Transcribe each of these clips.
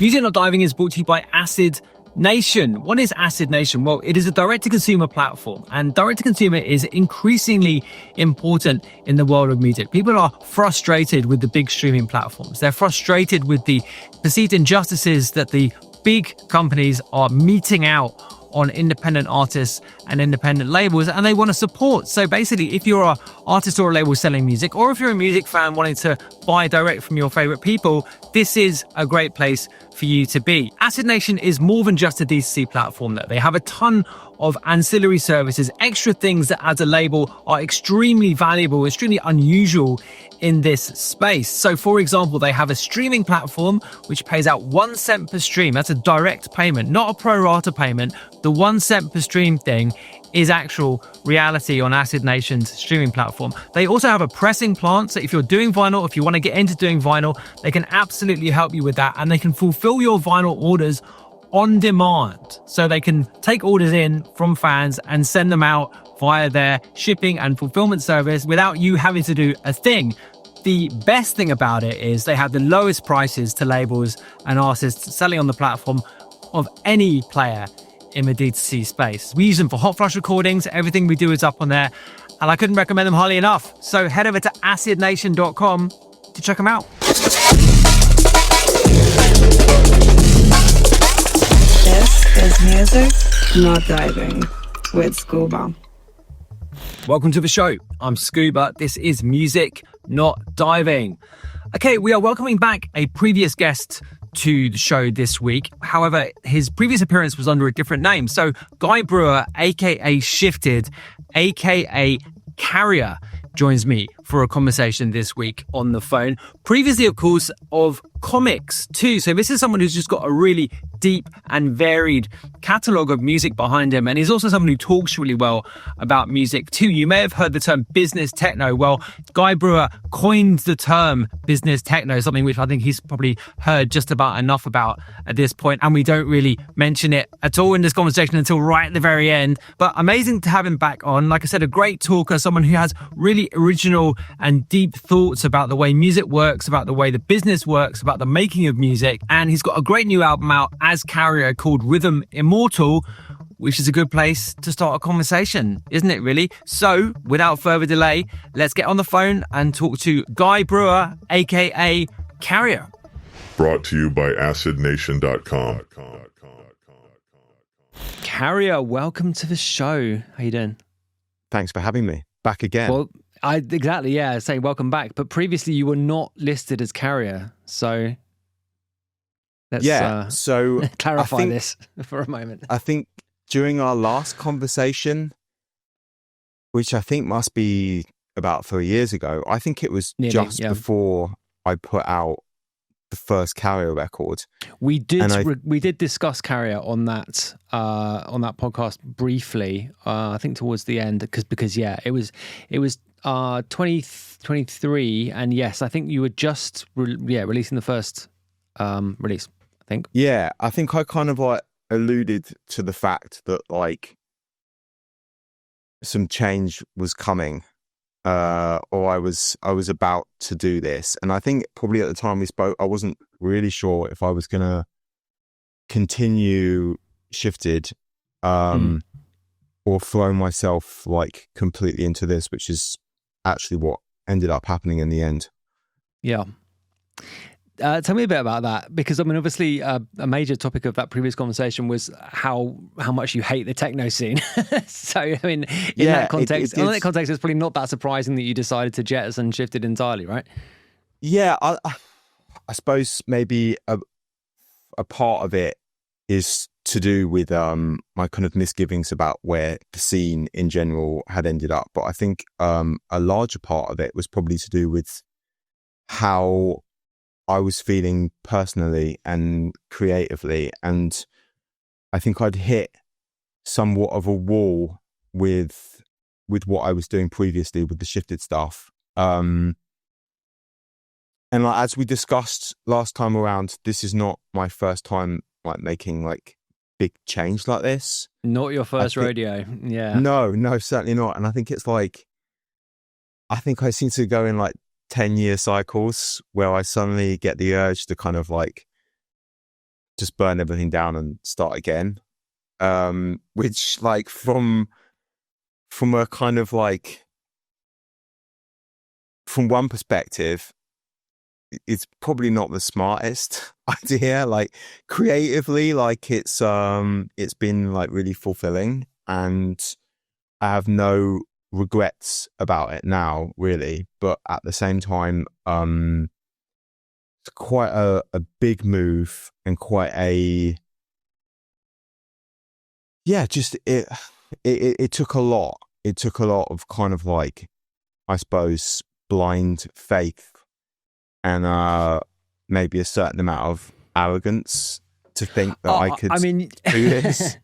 Music Not Diving is brought to you by Acid Nation. What is Acid Nation? Well, it is a direct-to-consumer platform, and direct-to-consumer is increasingly important in the world of music. People are frustrated with the big streaming platforms. They're frustrated with the perceived injustices that the big companies are meting out on independent artists and independent labels, and they want to support. So basically, if you're an artist or a label selling music, or if you're a music fan wanting to buy direct from your favorite people, this is a great place for you to be. Acid Nation is more than just a D2C platform, though. They have a ton of ancillary services, extra things that as a label are extremely valuable, extremely unusual in this space. So for example, they have a streaming platform which pays out 1 cent per stream. That's a direct payment, not a pro rata payment. The 1 cent per stream thing is actual reality on Acid Nation's streaming platform. They also have a pressing plant, so if you're doing vinyl, if you want to get into doing vinyl, they can absolutely help you with that, and they can fulfill your vinyl orders on demand. So they can take orders in from fans and send them out via their shipping and fulfillment service without you having to do a thing. The best thing about it is they have the lowest prices to labels and artists selling on the platform of any player in the D2C space. We use them for hot flush recordings. Everything we do is up on there, and I couldn't recommend them highly enough. So head over to acidnation.com to check them out. This is Music Not Diving with Scuba. Welcome to the show. I'm Scuba. This is Music Not Diving. Okay, we are welcoming back a previous guest to the show this week. However, his previous appearance was under a different name. So Guy Brewer, aka Shifted, aka Carrier, joins me for a conversation this week on the phone. Previously, of course, of Commix too. So this is someone who's just got a really deep and varied catalogue of music behind him. And he's also someone who talks really well about music too. You may have heard the term business techno. Well, Guy Brewer coined the term business techno, something which I think he's probably heard just about enough about at this point. And we don't really mention it at all in this conversation until right at the very end. But amazing to have him back on. Like I said, a great talker, someone who has really original and deep thoughts about the way music works, about the way the business works, about the making of music. And he's got a great new album out as Carrier called Rhythm Immortal, which is a good place to start a conversation, isn't it really? So without further delay, let's get on the phone and talk to Guy Brewer, aka Carrier. Brought to you by acidnation.com. Carrier, welcome to the show. How you doing? Thanks for having me back again. Well, exactly, yeah, say welcome back. But previously you were not listed as Carrier, so let's so clarify this for a moment. I think during our last conversation, which I think must be about 3 years ago, I think it was before I put out the first Carrier record. We did discuss Carrier on that podcast briefly. I think towards the end, because it was 2023, and yes, I think you were just releasing the first release. I think. Yeah, I think I kind of alluded to the fact that some change was coming. Or I was about to do this, and I think probably at the time we spoke, I wasn't really sure if I was going to continue Shifted, or throw myself completely into this, which is actually what ended up happening in the end. Yeah. Tell me a bit about that, because I mean, obviously, a major topic of that previous conversation was how much you hate the techno scene. So, I mean, in that context, it's probably not that surprising that you decided to jettison Shifted entirely, right? Yeah, I suppose maybe a part of it is to do with my kind of misgivings about where the scene in general had ended up, but I think a larger part of it was probably to do with how I was feeling personally and creatively, and I think I'd hit somewhat of a wall with what I was doing previously with the Shifted stuff. And as we discussed last time around, this is not my first time making big change like this. Not your first rodeo. Yeah. No, certainly not. And I think it's I think I seem to go in 10-year cycles where I suddenly get the urge to kind of just burn everything down and start again. Which like from a kind of like, from one perspective, it's probably not the smartest idea. Like creatively, like it's been like really fulfilling, and I have no regrets about it now, really. But at the same time, it's quite a big move, and quite a, yeah, just it took a lot. It took a lot of kind of like, I suppose, blind faith, and maybe a certain amount of arrogance to think that I could do this.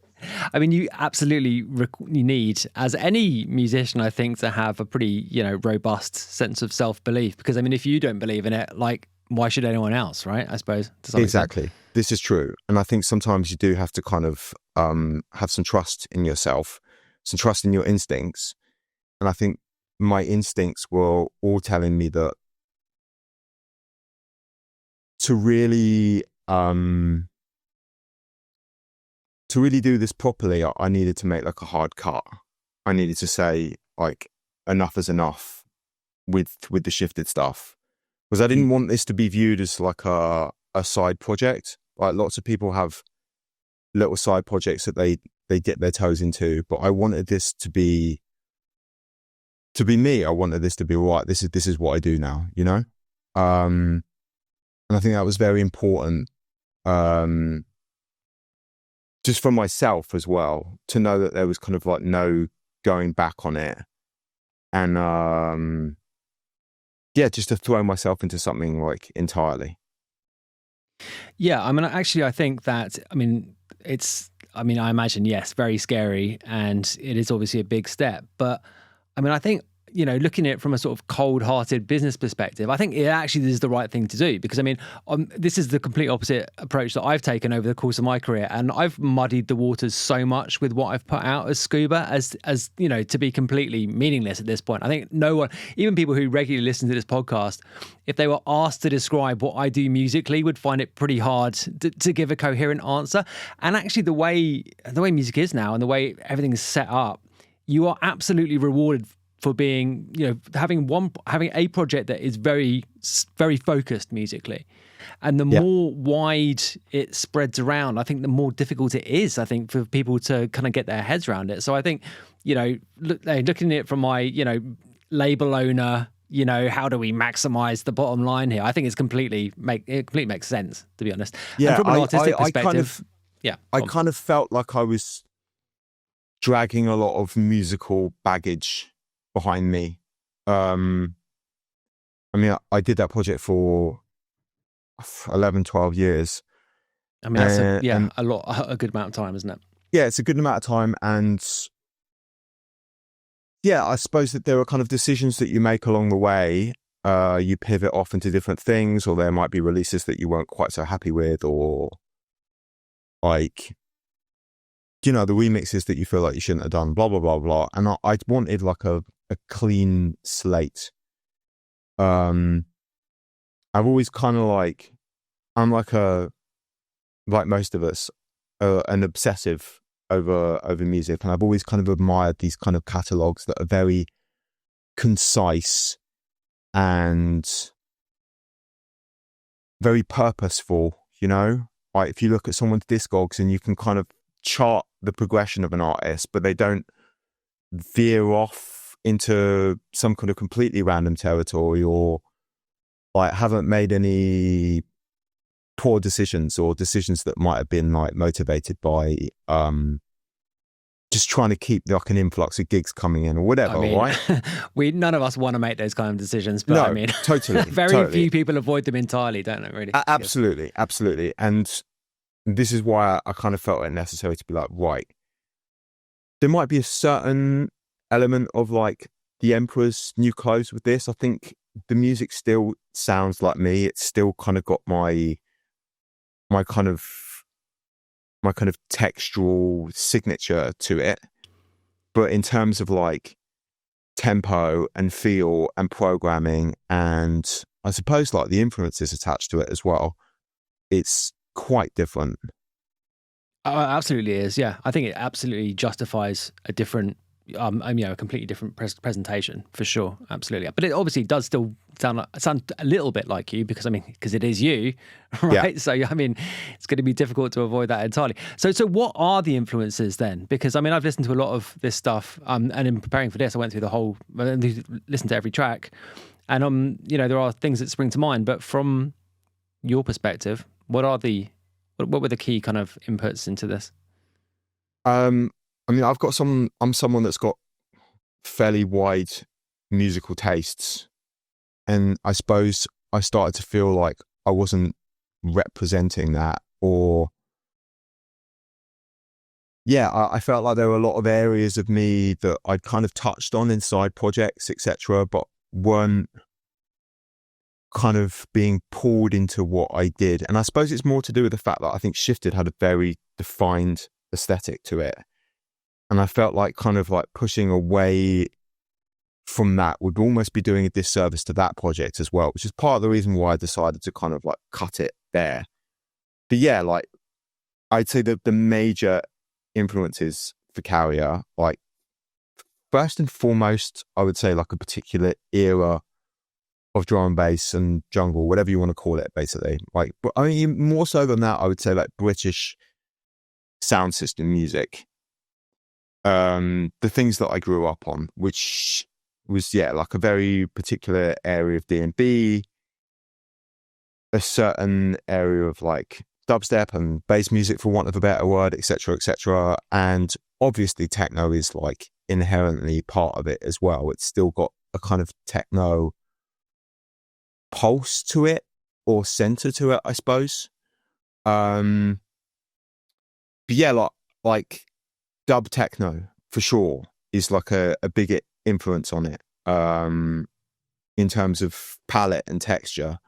I mean, you absolutely you need, as any musician, I think, to have a pretty, robust sense of self-belief. Because, I mean, if you don't believe in it, like, why should anyone else, right? I suppose. To some Exactly. extent. This is true. And I think sometimes you do have to kind of have some trust in yourself, some trust in your instincts. And I think my instincts were all telling me that to really do this properly, I needed to make like a hard cut. I needed to say like, enough is enough with the shifted stuff, because I didn't want this to be viewed as like a side project. Like lots of people have little side projects that they dip their toes into, but I wanted this to be me. I wanted this to be, right, this is what I do now, and I think that was very important, just for myself as well, to know that there was kind of like no going back on it. And just to throw myself into something like entirely. Yeah, I mean, actually, I think that, I imagine, yes, very scary, and it is obviously a big step. But I mean, I think, looking at it from a sort of cold-hearted business perspective, I think it actually is the right thing to do, because, this is the complete opposite approach that I've taken over the course of my career, and I've muddied the waters so much with what I've put out as Scuba as to be completely meaningless at this point. I think no one, even people who regularly listen to this podcast, if they were asked to describe what I do musically, would find it pretty hard to give a coherent answer. And actually, the way music is now and the way everything is set up, you are absolutely rewarded for being, having a project that is very, very focused musically. And the more wide it spreads around, I think the more difficult it is, I think, for people to kind of get their heads around it. So I think, looking at it from my, label owner, how do we maximize the bottom line here? I think it completely makes sense, to be honest. Yeah, and from an artistic perspective, I kind of felt like I was dragging a lot of musical baggage behind me. I did that project for 11, 12 years. I mean, that's a good amount of time, isn't it? Yeah, it's a good amount of time. And yeah, I suppose that there are kind of decisions that you make along the way. You pivot off into different things, or there might be releases that you weren't quite so happy with, or like, the remixes that you feel like you shouldn't have done, blah, blah, blah, blah. And I wanted like a clean slate. I've always kind of like, I'm like most of us, an obsessive over music, and I've always kind of admired these kind of catalogs that are very concise and very purposeful. Like if you look at someone's Discogs and you can kind of chart the progression of an artist, but they don't veer off into some kind of completely random territory, or like haven't made any poor decisions, or decisions that might have been like motivated by just trying to keep like an influx of gigs coming in or whatever, right? None of us want to make those kind of decisions, but no, totally. Very few people avoid them entirely, don't they, really? Absolutely. And this is why I kind of felt it necessary to be like, right, there might be a certain element of like the Emperor's New Clothes with this. I think the music still sounds like me. It's still kind of got my kind of textural signature to it. But in terms of like tempo and feel and programming, and I suppose like the influences attached to it as well, it's quite different. Oh, it absolutely is. Yeah, I think it absolutely justifies a different, a completely different presentation for sure. Absolutely, but it obviously does still sound a little bit like you because it is you, right? Yeah. So it's going to be difficult to avoid that entirely. So what are the influences then? Because I've listened to a lot of this stuff, and in preparing for this, I went through listened to every track, and there are things that spring to mind. But from your perspective, what were the key kind of inputs into this? I'm someone that's got fairly wide musical tastes, and I suppose I started to feel like I wasn't representing that, or I felt like there were a lot of areas of me that I'd kind of touched on in side projects, etc., but weren't kind of being pulled into what I did. And I suppose it's more to do with the fact that I think Shifted had a very defined aesthetic to it. And I felt like kind of like pushing away from that would almost be doing a disservice to that project as well, which is part of the reason why I decided to kind of like cut it there. But yeah, like I'd say that the major influences for Carrier, like first and foremost, I would say like a particular era of drum and bass and jungle, whatever you want to call it, basically. Like, but I mean, more so than that, I would say like British sound system music. The things that I grew up on, which was like a very particular area of D&B, a certain area of like dubstep and bass music, for want of a better word, etc., etc. And obviously, techno is like inherently part of it as well. It's still got a kind of techno pulse to it, or center to it, I suppose. But yeah, like dub techno for sure is like a big influence on it, in terms of palette and texture.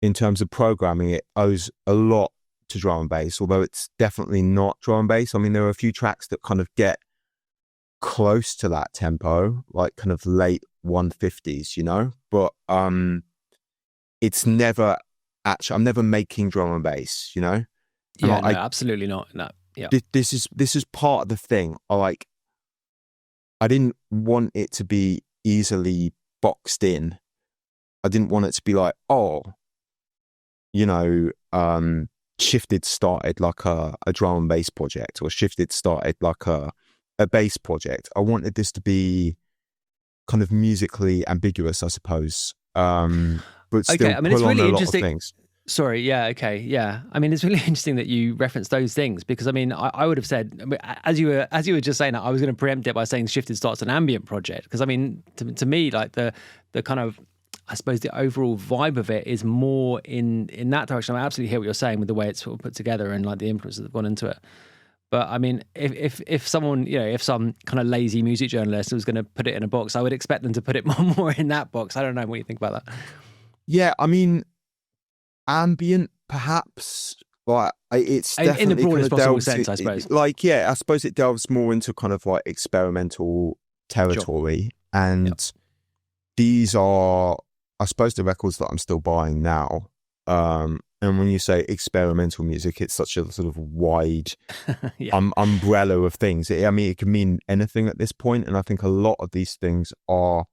In terms of programming, it owes a lot to drum and bass, although it's definitely not drum and bass. I mean, there are a few tracks that kind of get close to that tempo, like kind of late 150s, but it's never actually, I'm never making drum and bass, Yeah, no, absolutely not. No, yeah. This is part of the thing. I didn't want it to be easily boxed in. I didn't want it to be like, Shifted started like a drum and bass project, or Shifted started like a bass project. I wanted this to be kind of musically ambiguous, I suppose. But still okay, pull on a lot of things. Sorry, yeah, okay, yeah. I mean, it's really interesting that you referenced those things, because I would have said, as you were just saying that, I was going to preempt it by saying Shifted starts an ambient project, because to me, like the kind of, I suppose the overall vibe of it is more in that direction. I absolutely hear what you're saying with the way it's sort of put together and like the influences that have gone into it. But I mean, if someone, if some kind of lazy music journalist was going to put it in a box, I would expect them to put it more in that box. I don't know what you think about that. Yeah, I mean, ambient, perhaps. Like, it's definitely in the broadest possible delves, sense, I suppose. I suppose it delves more into kind of like experimental territory, sure. And these are, I suppose, the records that I'm still buying now. And when you say experimental music, it's such a sort of wide umbrella of things. It can mean anything at this point, and I think a lot of these things are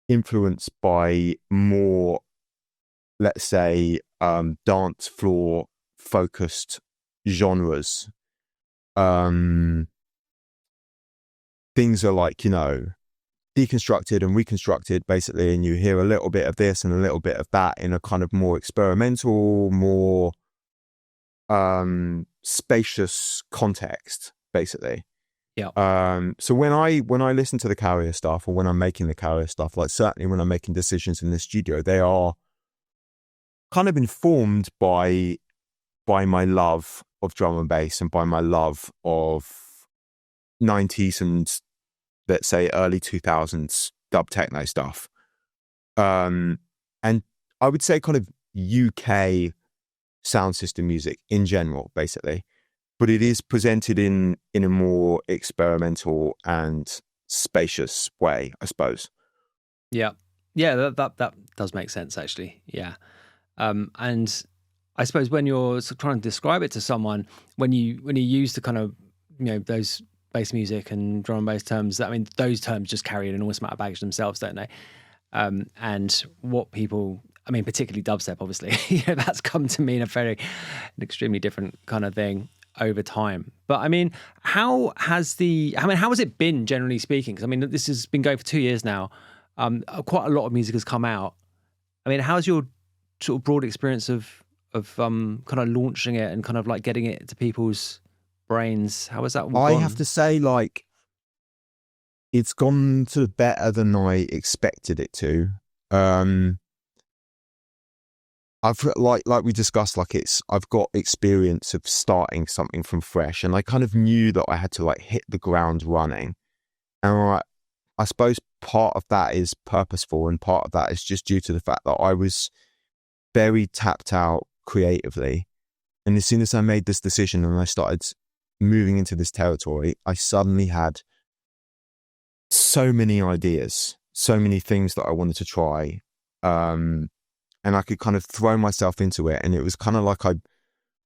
influenced by more, let's say, dance floor focused genres. Things are like, deconstructed and reconstructed, basically, and you hear a little bit of this and a little bit of that in a kind of more experimental, more spacious context, basically. Yeah. So when I listen to the Carrier stuff, or when I'm making the Carrier stuff, like certainly when I'm making decisions in the studio, they are kind of informed by my love of drum and bass, and by my love of 90s and, let's say, early 2000s dub techno stuff. And I would say kind of UK sound system music in general, basically. But it is presented in a more experimental and spacious way, I suppose. Yeah. Yeah, that does make sense, actually. Yeah. And I suppose when you're trying to describe it to someone, when you use the kind of, those bass music and drum and bass terms, I mean, those terms just carry an enormous amount of baggage themselves, don't they? And what people, I mean, particularly dubstep, obviously, that's come to mean an extremely different kind of thing over time. But I mean, how has it been, generally speaking? Because I mean, this has been going for 2 years now. Quite a lot of music has come out. I mean, how's your sort of broad experience of kind of launching it and kind of like getting it to people's brains? How has that all gone? I have to say, like, it's gone sort of better than I expected it to. I've like we discussed, like I've got experience of starting something from fresh, and I kind of knew that I had to like hit the ground running. And I suppose part of that is purposeful, and part of that is just due to the fact that I was very tapped out creatively. And as soon as I made this decision and I started moving into this territory, I suddenly had so many ideas, so many things that I wanted to try. And I could kind of throw myself into it. And it was kind of like I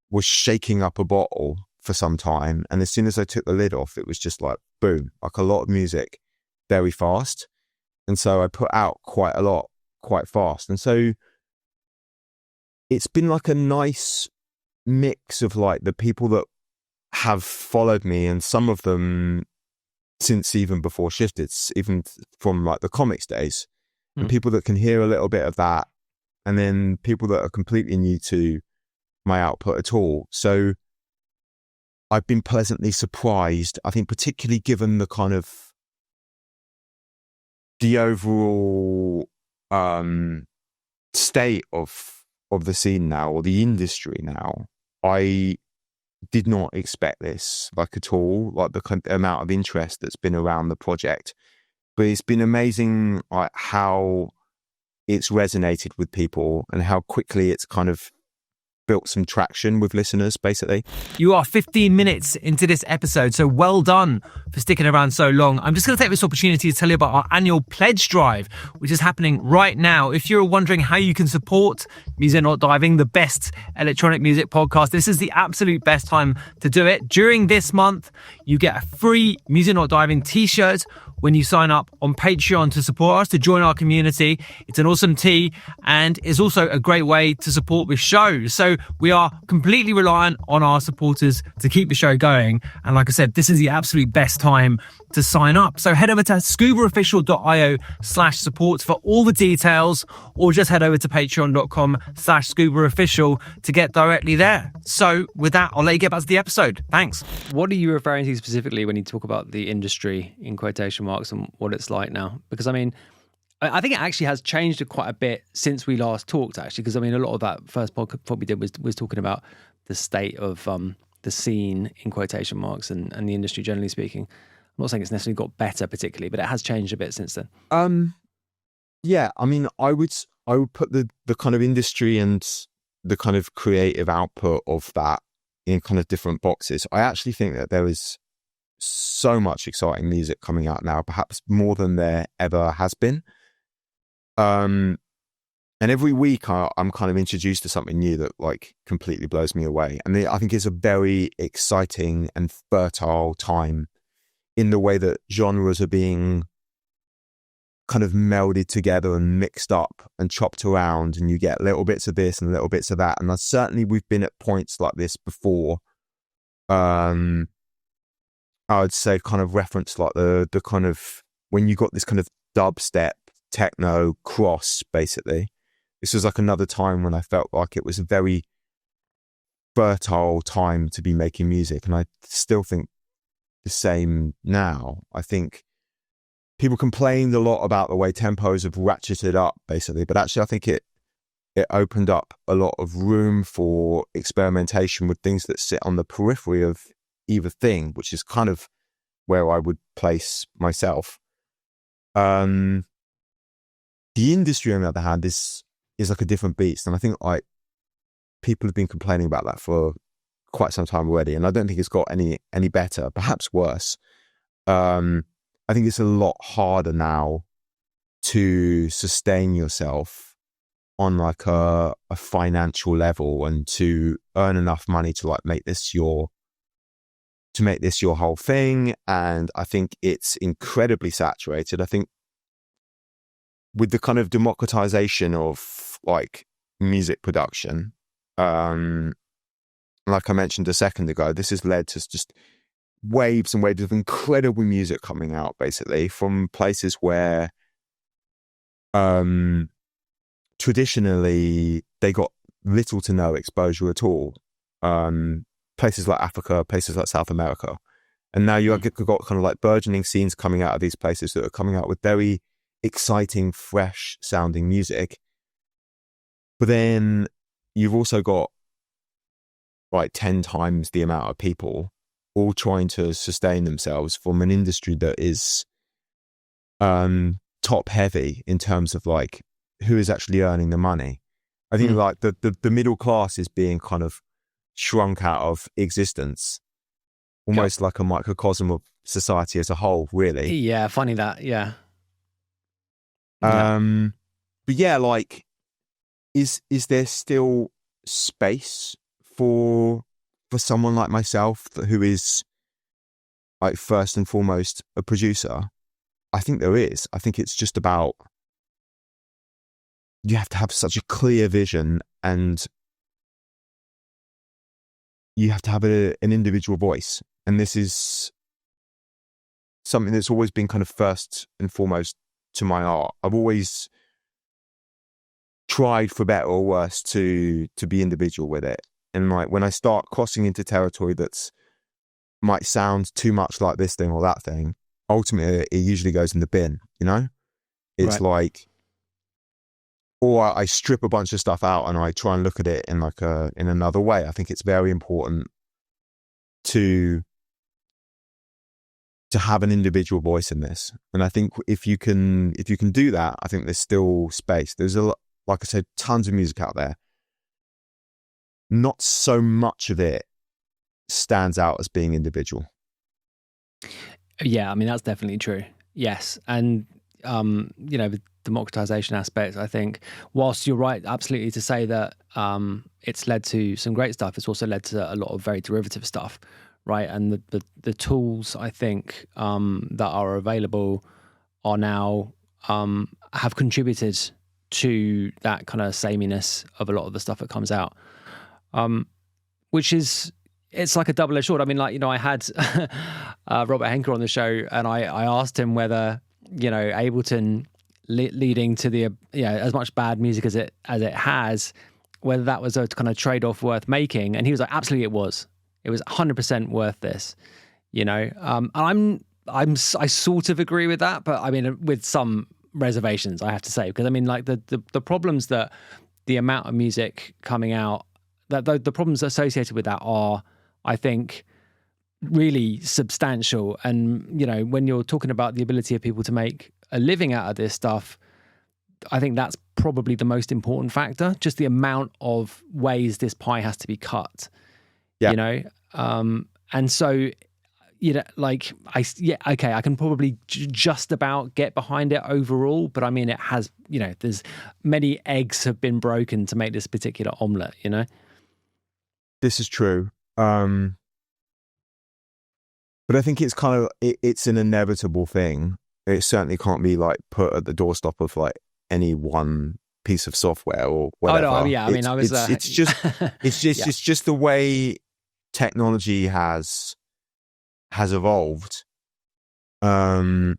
was shaking up a bottle for some time. And as soon as I took the lid off, it was just like, boom, like a lot of music very fast. And so I put out quite a lot, quite fast. And so it's been like a nice mix of like the people that have followed me, and some of them since even before Shifted, even from like the Commix days, and people that can hear a little bit of that, and then people that are completely new to my output at all. So I've been pleasantly surprised, I think, particularly given the kind of the overall state of the scene now, or the industry now. I did not expect this, like, at all, like the amount of interest that's been around the project. But it's been amazing, like, how it's resonated with people and how quickly it's kind of built some traction with listeners, basically. You are 15 minutes into this episode, so well done for sticking around so long. I'm just going to take this opportunity to tell you about our annual pledge drive, which is happening right now. If you're wondering how you can support Music Not Diving, the best electronic music podcast, this is the absolute best time to do it. During this month, you get a free Music Not Diving t-shirt when you sign up on Patreon to support us, to join our community. It's an awesome tee, and is also a great way to support this show. So we are completely reliant on our supporters to keep the show going. And like I said, this is the absolute best time to sign up. So head over to scubaofficial.io/support for all the details, or just head over to patreon.com/scubaofficial to get directly there. So with that, I'll let you get back to the episode. Thanks. What are you referring to specifically when you talk about the industry, in quotation marks, and what it's like now? Because I mean, I think it actually has changed quite a bit since we last talked, actually, because I mean, a lot of that first podcast we did was talking about the state of the scene, in quotation marks, and the industry generally speaking. I'm not saying it's necessarily got better particularly, but it has changed a bit since then. Yeah, I mean, I would put the kind of industry and the kind of creative output of that in kind of different boxes. I actually think that there is so much exciting music coming out now, perhaps more than there ever has been. And every week I'm kind of introduced to something new that like completely blows me away. And I think it's a very exciting and fertile time in the way that genres are being kind of melded together and mixed up and chopped around, and you get little bits of this and little bits of that. And certainly we've been at points like this before. I would say kind of reference like the kind of when you got this kind of dubstep, techno cross, basically. This was like another time when I felt like it was a very fertile time to be making music. And I still think the same now. I think people complained a lot about the way tempos have ratcheted up, basically, but actually I think it opened up a lot of room for experimentation with things that sit on the periphery of either thing, which is kind of where I would place myself. The industry, on the other hand, is like a different beast, and I think like people have been complaining about that for quite some time already, and I don't think it's got any better, perhaps worse. I think it's a lot harder now to sustain yourself on like a financial level and to earn enough money to like make this your whole thing. And I think it's incredibly saturated. I think with the kind of democratization of like music production, like I mentioned a second ago, this has led to just waves and waves of incredible music coming out, basically from places where traditionally they got little to no exposure at all. Places like Africa, places like South America. And now you've got kind of like burgeoning scenes coming out of these places that are coming out with very exciting, fresh sounding music. But then you've also got like 10 times the amount of people all trying to sustain themselves from an industry that is top heavy in terms of like who is actually earning the money. I think like the middle class is being kind of shrunk out of existence, almost like a microcosm of society as a whole, really. Yeah, funny that, yeah. But yeah, like, is there still space for someone like myself who is like first and foremost a producer? I think there is. I think it's just about, you have to have such a clear vision and you have to have an individual voice. And this is something that's always been kind of first and foremost to my art. I've always tried, for better or worse, to be individual with it. And like when I start crossing into territory that's might sound too much like this thing or that thing, ultimately it usually goes in the bin, you know? It's like, or I strip a bunch of stuff out and I try and look at it in like in another way. I think it's very important to have an individual voice in this. And I think if you can do that, I think there's still space. There's like I said, tons of music out there. Not so much of it stands out as being individual. Yeah, I mean, that's definitely true. Yes. And, you know, the democratization aspect, I think, whilst you're right, absolutely, to say that it's led to some great stuff, it's also led to a lot of very derivative stuff, right? And the tools, I think, that are available are now, have contributed to that kind of sameness of a lot of the stuff that comes out. Which is, it's like a double-edged sword. I mean, like, you know, I had Robert Henker on the show and I asked him whether, you know, Ableton leading to the, you know, as much bad music as it has, whether that was a kind of trade-off worth making. And he was like, absolutely it was. It was 100% worth this, you know. And I sort of agree with that, but I mean, with some reservations, I have to say, because I mean, like the problems that the amount of music coming out, that the problems associated with that are, I think, really substantial. And, you know, when you're talking about the ability of people to make a living out of this stuff, I think that's probably the most important factor, just the amount of ways this pie has to be cut, you know? And so, you know, like, I can probably just about get behind it overall, but I mean, it has, you know, there's many eggs have been broken to make this particular omelette, you know? This is true. But I think it's kind of, it's an inevitable thing. It certainly can't be like put at the doorstep of like any one piece of software or whatever. Oh no, yeah, I mean, it's just the way technology has evolved. And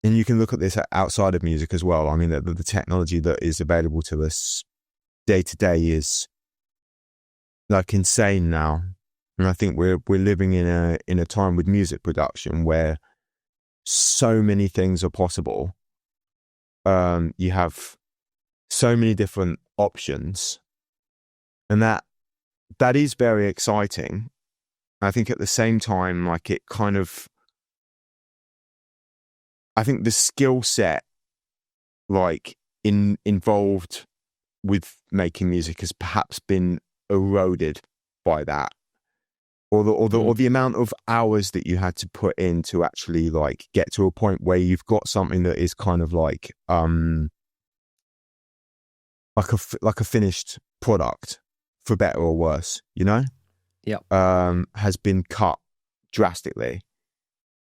you can look at this outside of music as well. I mean, the technology that is available to us day to day is like insane now. And I think we're living in a time with music production where so many things are possible. You have so many different options, and that is very exciting. I think at the same time, like, it kind of, I think the skill set like involved with making music has perhaps been eroded by that, or the amount of hours that you had to put in to actually like get to a point where you've got something that is kind of like like a finished product, for better or worse, you know? Yeah. Has been cut drastically.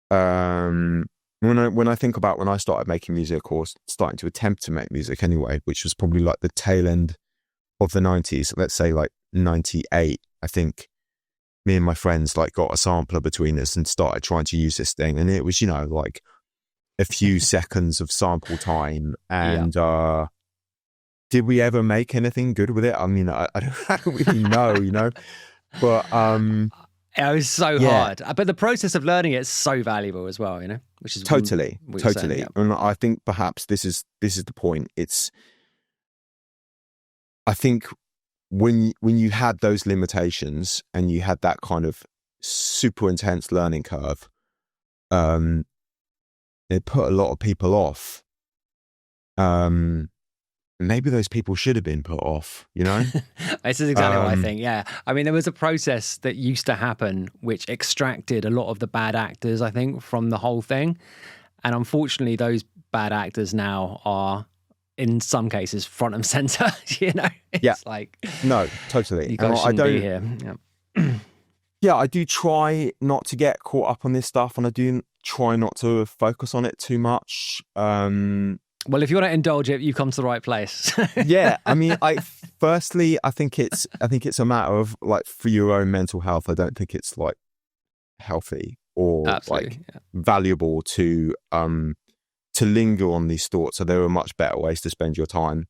When I think about when I started making music, or starting to attempt to make music anyway, which was probably like the tail end of the 90s, let's say like 98, I think me and my friends like got a sampler between us and started trying to use this thing. And it was, you know, like a few seconds of sample time. And did we ever make anything good with it? I mean, I don't really know, you know, but it was so hard. But the process of learning it is so valuable as well, you know, which is totally. Saying, yeah. And I think perhaps this is the point. I think when you had those limitations and you had that kind of super intense learning curve, it put a lot of people off. Maybe those people should have been put off, you know? This is exactly what I think, yeah. I mean, there was a process that used to happen which extracted a lot of the bad actors, I think, from the whole thing. And unfortunately, those bad actors now are, in some cases, front and center, you know? It's like... No, totally. You guys shouldn't be here. Yeah, I do try not to get caught up on this stuff, and I do try not to focus on it too much. Well, if you want to indulge it, you come to the right place. Yeah, I mean, firstly, I think it's a matter of like for your own mental health. I don't think it's like healthy or valuable to linger on these thoughts. So there are much better ways to spend your time.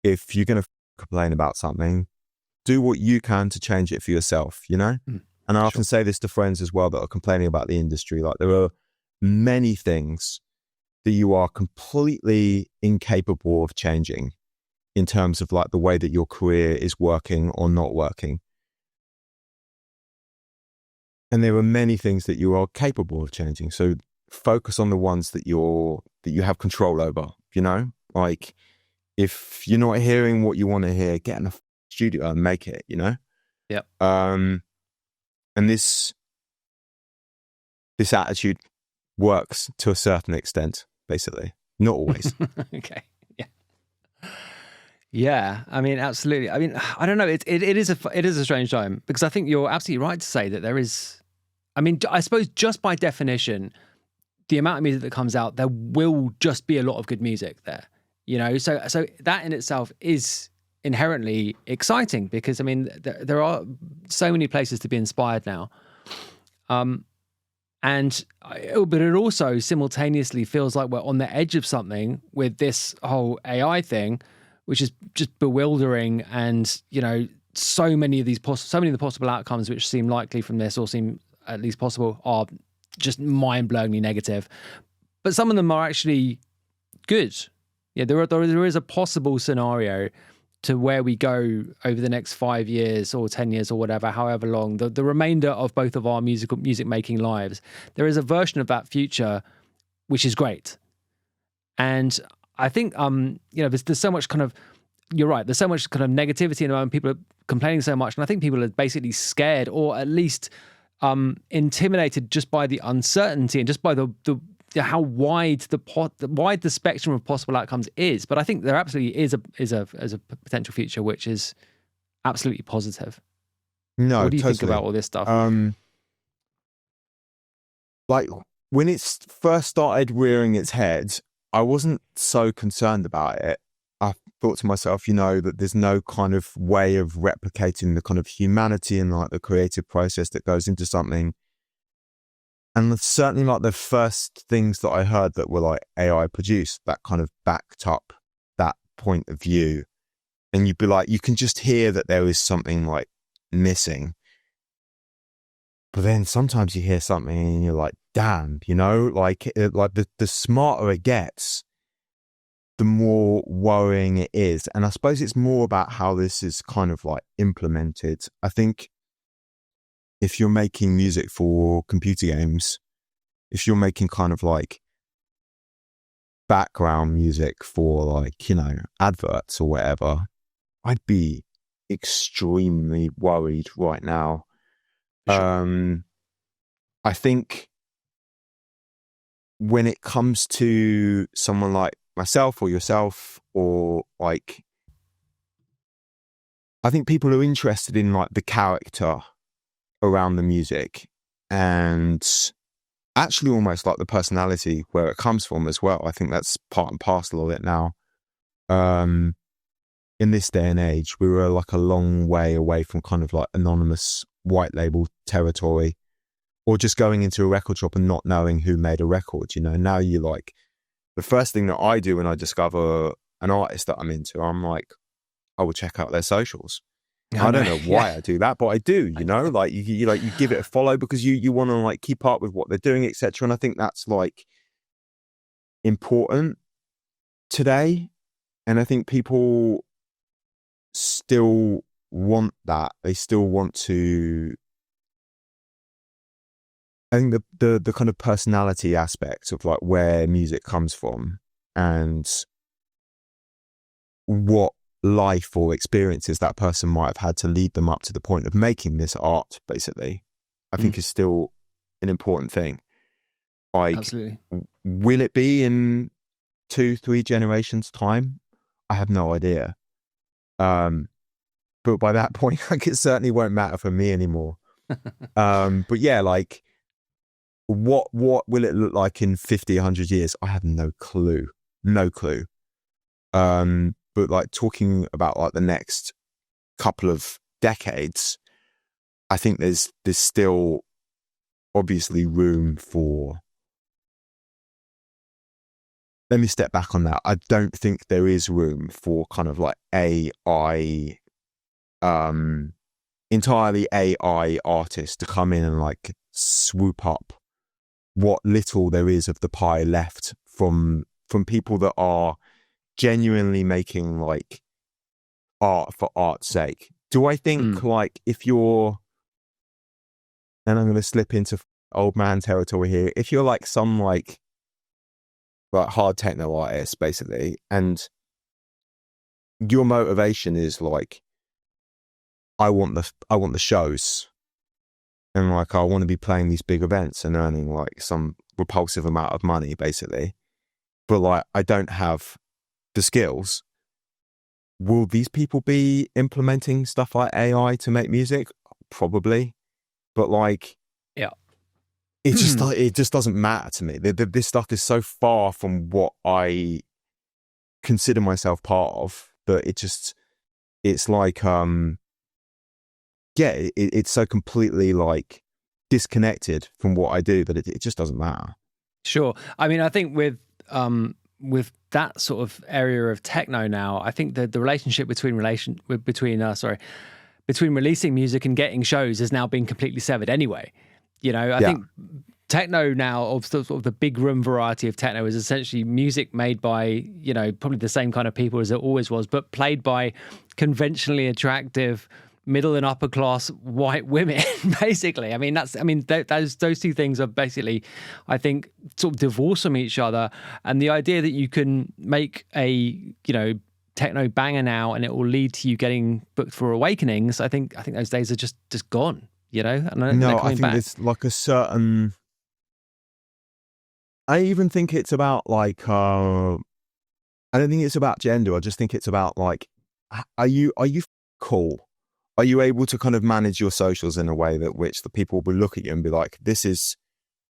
If you're going to complain about something, do what you can to change it for yourself. You know, and I often say this to friends as well that are complaining about the industry. Like there are many things that you are completely incapable of changing in terms of like the way that your career is working or not working. And there are many things that you are capable of changing. So focus on the ones that you have control over, you know? Like if you're not hearing what you want to hear, get in a studio and make it, you know? Yep. And this attitude works to a certain extent. Basically, not always. Okay. Yeah. I mean, absolutely. I mean, I don't know. It is a strange time, because I think you're absolutely right to say that there is. I mean, I suppose just by definition, the amount of music that comes out, there will just be a lot of good music there. You know, so that in itself is inherently exciting, because I mean, there are so many places to be inspired now. But it also simultaneously feels like we're on the edge of something with this whole AI thing, which is just bewildering. And, you know, so many of the possible outcomes which seem likely from this, or seem at least possible, are just mind-blowingly negative. But some of them are actually good. Yeah, there is a possible scenario to where we go over the next 5 years or 10 years or whatever, however long, the remainder of both of our music making lives. There is a version of that future which is great. And I think, you know, there's so much kind of, you're right, there's so much kind of negativity in the moment. People are complaining so much. And I think people are basically scared, or at least intimidated, just by the uncertainty and just by the how wide the spectrum of possible outcomes is. But I think there absolutely is a potential future which is absolutely positive. No, what do you totally. think about all this stuff? Like when it first started rearing its head, I wasn't so concerned about it. I thought to myself, you know, that there's no kind of way of replicating the kind of humanity and like the creative process that goes into something. And certainly like the first things that I heard that were like AI produced, that kind of backed up that point of view. And you'd be like, you can just hear that there is something like missing. But then sometimes you hear something and you're like, damn, you know, like the smarter it gets, the more worrying it is. And I suppose it's more about how this is kind of like implemented. I think if you're making music for computer games, if you're making kind of like background music for like, you know, adverts or whatever, I'd be extremely worried right now. Sure. I think when it comes to someone like myself or yourself, or like I think people are interested in like the character around the music and actually almost like the personality where it comes from as well. I think that's part and parcel of it now. In this day and age, we were like a long way away from kind of like anonymous white label territory, or just going into a record shop and not knowing who made a record, you know. Now you like, the first thing that I do when I discover an artist that I'm into, I'm like, I will check out their socials. I don't know why I do that, but I do, you know, like you like, you give it a follow because you want to like keep up with what they're doing, etc. And I think that's like important today. And I think people still want that. They still want to, I think the kind of personality aspect of like where music comes from and what life or experiences that person might have had to lead them up to the point of making this art, basically, I think is still an important thing. Like, absolutely. Will it be in 2-3 generations time? I have no idea. But by that point, like, it certainly won't matter for me anymore. But yeah, like, what will it look like in 50, 100 years? I have no clue. But like talking about like the next couple of decades, I think there's still obviously room for, let me step back on that. I don't think there is room for kind of like AI, entirely AI artists to come in and like swoop up what little there is of the pie left from people that are genuinely making like art for art's sake. Do I think like if you're, and I'm going to slip into old man territory here, if you're like some like hard techno artist basically, and your motivation is like, I want the shows, and like I want to be playing these big events and earning like some repulsive amount of money basically, but like I don't have the skills, will these people be implementing stuff like AI to make music? Probably. But like, yeah, it just doesn't matter to me. This stuff is so far from what I consider myself part of that it's like, it's so completely like disconnected from what I do that it just doesn't matter. Sure. I mean, I think with that sort of area of techno now, I think that the relationship between releasing music and getting shows has now been completely severed anyway. You know, I think techno now, of sort of the big room variety of techno, is essentially music made by, you know, probably the same kind of people as it always was, but played by conventionally attractive middle and upper class white women, basically. I mean, those two things are basically, I think, sort of divorced from each other. And the idea that you can make a, you know, techno banger now and it will lead to you getting booked for Awakenings, I think those days are just gone, you know? And I think it's like a certain, I even think it's about like, I don't think it's about gender. I just think it's about like, are you cool? Are you able to kind of manage your socials in a way that which the people will look at you and be like, this is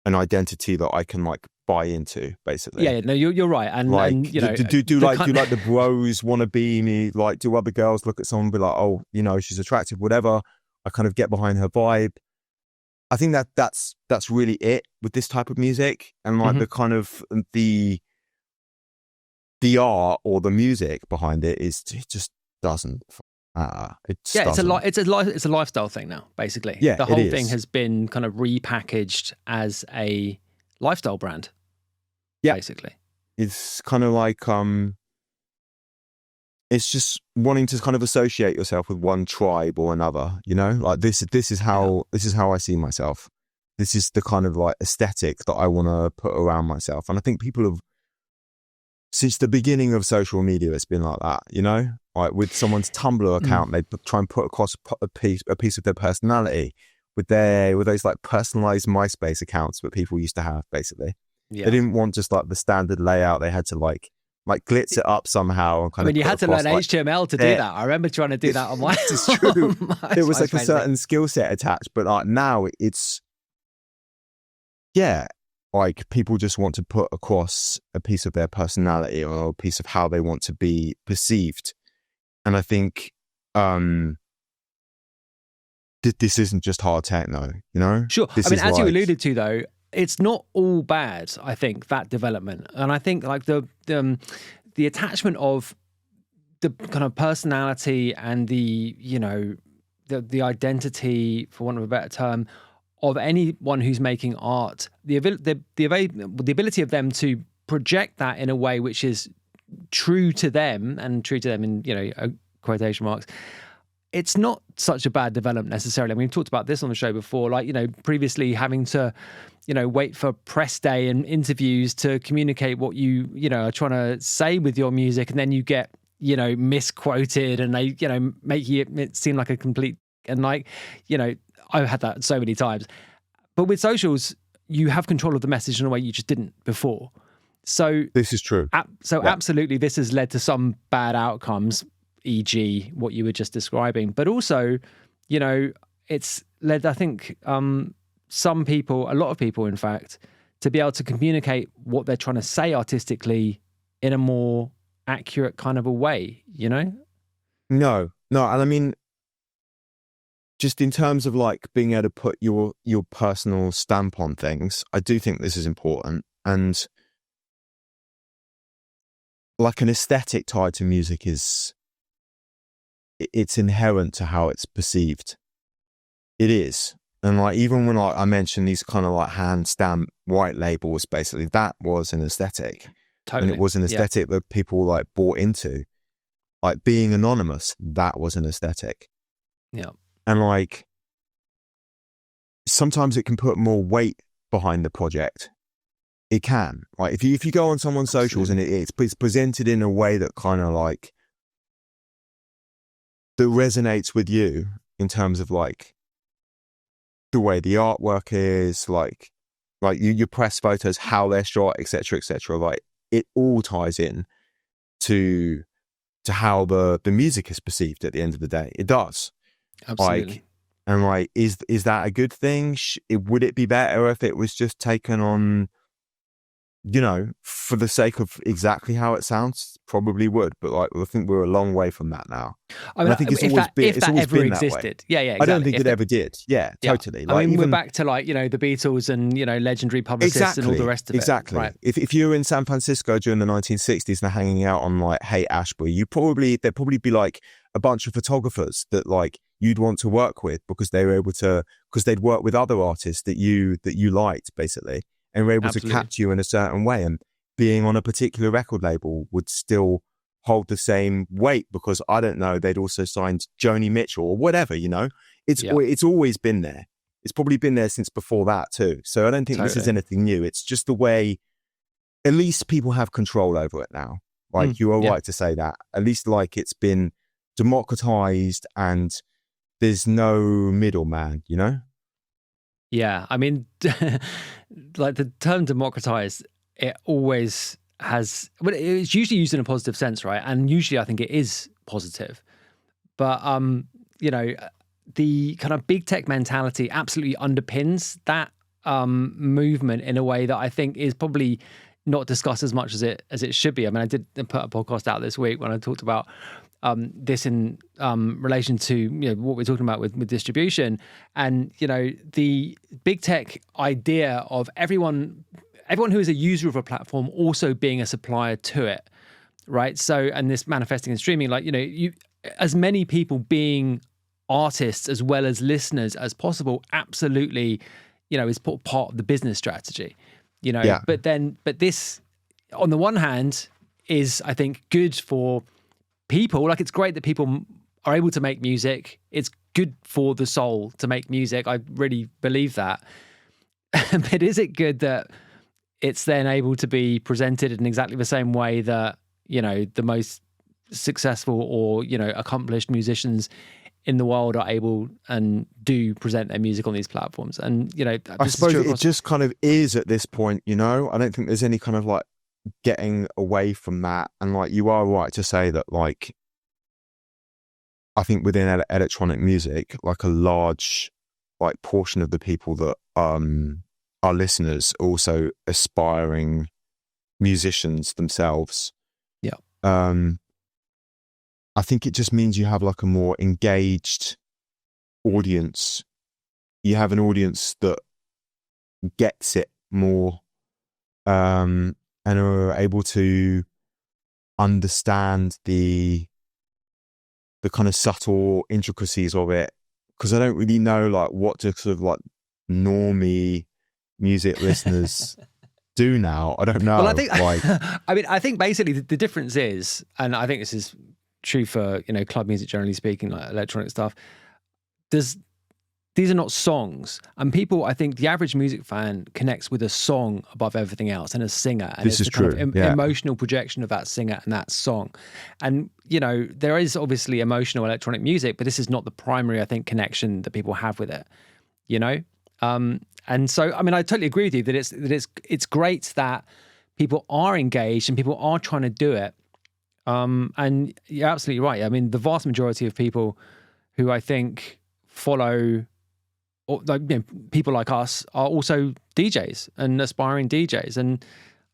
an identity that I can like buy into, basically? Yeah, no, you're right. And like, and, you know, do like the bros want to be me? Like, do other girls look at someone and be like, oh, you know, she's attractive, whatever. I kind of get behind her vibe. I think that's really it with this type of music, and like the kind of the art or the music behind it just doesn't. It's a lifestyle thing now, basically. Yeah, the whole thing has been kind of repackaged as a lifestyle brand. Yeah, basically, it's kind of like it's just wanting to kind of associate yourself with one tribe or another. You know, like this is how I see myself. This is the kind of like aesthetic that I want to put around myself, and I think people have. Since the beginning of social media, it's been like that, you know? Like with someone's Tumblr account, they try and put across a piece of their personality with those like personalized MySpace accounts that people used to have, basically. Yeah. They didn't want just like the standard layout. They had to like like glitz it up somehow. And kind I mean, of you had to learn HTML to do that. I remember trying to do that on my. It's true. There was like a amazing. certain skill set attached, but like now it's, yeah, like people just want to put across a piece of their personality or a piece of how they want to be perceived. And I think this isn't just hard techno, you know? Sure. This I mean, is as like, you alluded to, though, it's not all bad, I think, that development. And I think like the attachment of the kind of personality and the, you know, the identity, for want of a better term, of anyone who's making art, the ability of them to project that in a way which is true to them, and true to them in, you know, quotation marks, it's not such a bad development necessarily. I mean, we've talked about this on the show before, like, you know, previously having to, you know, wait for press day and interviews to communicate what you know, are trying to say with your music, and then you get, you know, misquoted and they, you know, make it seem like a complete, and like, you know, I've had that so many times. But with socials, you have control of the message in a way you just didn't before. So this is true. Absolutely, this has led to some bad outcomes, e.g. what you were just describing. But also, you know, it's led, I think, some people, a lot of people, in fact, to be able to communicate what they're trying to say artistically in a more accurate kind of a way, you know? No. And I mean, just in terms of like being able to put your personal stamp on things, I do think this is important. And like an aesthetic tied to music it's inherent to how it's perceived. It is. And like, even when I mentioned these kind of like hand stamp white labels, basically that was an aesthetic. Totally. And it was an aesthetic that people like bought into. Like being anonymous, that was an aesthetic. Yeah. And like, sometimes it can put more weight behind the project. It can. Like if you go on someone's socials and it's presented in a way that kind of like, that resonates with you in terms of like the way the artwork is, like your press photos, how they're shot, etc., etc. Like it all ties in to how the music is perceived at the end of the day. It does. Absolutely. Like, and like, is that a good thing? Would it be better if it was just taken on, you know, for the sake of exactly how it sounds? Probably would, but like, I think we're a long way from that now. I mean, I think it's always been that way. Yeah, exactly. I don't think it ever did. Yeah, totally. Like, I mean, we're back to like, you know, the Beatles and, you know, legendary publicists and all the rest of it. Exactly. Right. If you were in San Francisco during the 1960s and hanging out on like Haight-Ashbury, there'd probably be like a bunch of photographers that like you'd want to work with because they were able to, because they'd work with other artists that you liked, basically, and were able to catch you in a certain way. And being on a particular record label would still hold the same weight because, I don't know, they'd also signed Joni Mitchell or whatever, you know? It's always been there. It's probably been there since before that too. So I don't think this is anything new. It's just the way, at least people have control over it now. Like you are right to say that. At least like it's been democratized and there's no middleman, you know? Yeah, I mean, like the term democratized, it always has, but it's usually used in a positive sense, right? And usually I think it is positive. But, you know, the kind of big tech mentality absolutely underpins that movement in a way that I think is probably not discussed as much as it should be. I mean, I did put a podcast out this week when I talked about this in relation to, you know, what we're talking about with distribution, and, you know, the big tech idea of everyone who is a user of a platform also being a supplier to it, right? So, and this manifesting in streaming, like, you know, as many people being artists as well as listeners as possible, absolutely, you know, is part of the business strategy, you know. Yeah. But this, on the one hand, is, I think, good for people. Like, it's great that people are able to make music. It's good for the soul to make music. I really believe that. But is it good that it's then able to be presented in exactly the same way that, you know, the most successful or, you know, accomplished musicians in the world are able and do present their music on these platforms? And, you know, I suppose it just kind of is at this point, you know. I don't think there's any kind of like getting away from that. And like, you are right to say that, like, I think within electronic music, like a large like portion of the people that are listeners are also aspiring musicians themselves. Yeah. I think it just means you have like a more engaged audience. You have an audience that gets it more, and are able to understand the kind of subtle intricacies of it. Because I don't really know like what to sort of like normie music listeners do now. I don't know. Well, I think, like, I think basically the difference is, and I think this is true for, you know, club music generally speaking, like electronic stuff. These are not songs, and people, I think the average music fan connects with a song above everything else, and a singer, and this it's is the kind true. of emotional projection of that singer and that song. And you know, there is obviously emotional electronic music, but this is not the primary, I think, connection that people have with it. You know, and so I mean, I totally agree with you that it's great that people are engaged and people are trying to do it. And you're absolutely right. I mean, the vast majority of people who I think follow, or like, you know, people like us are also DJs and aspiring DJs, and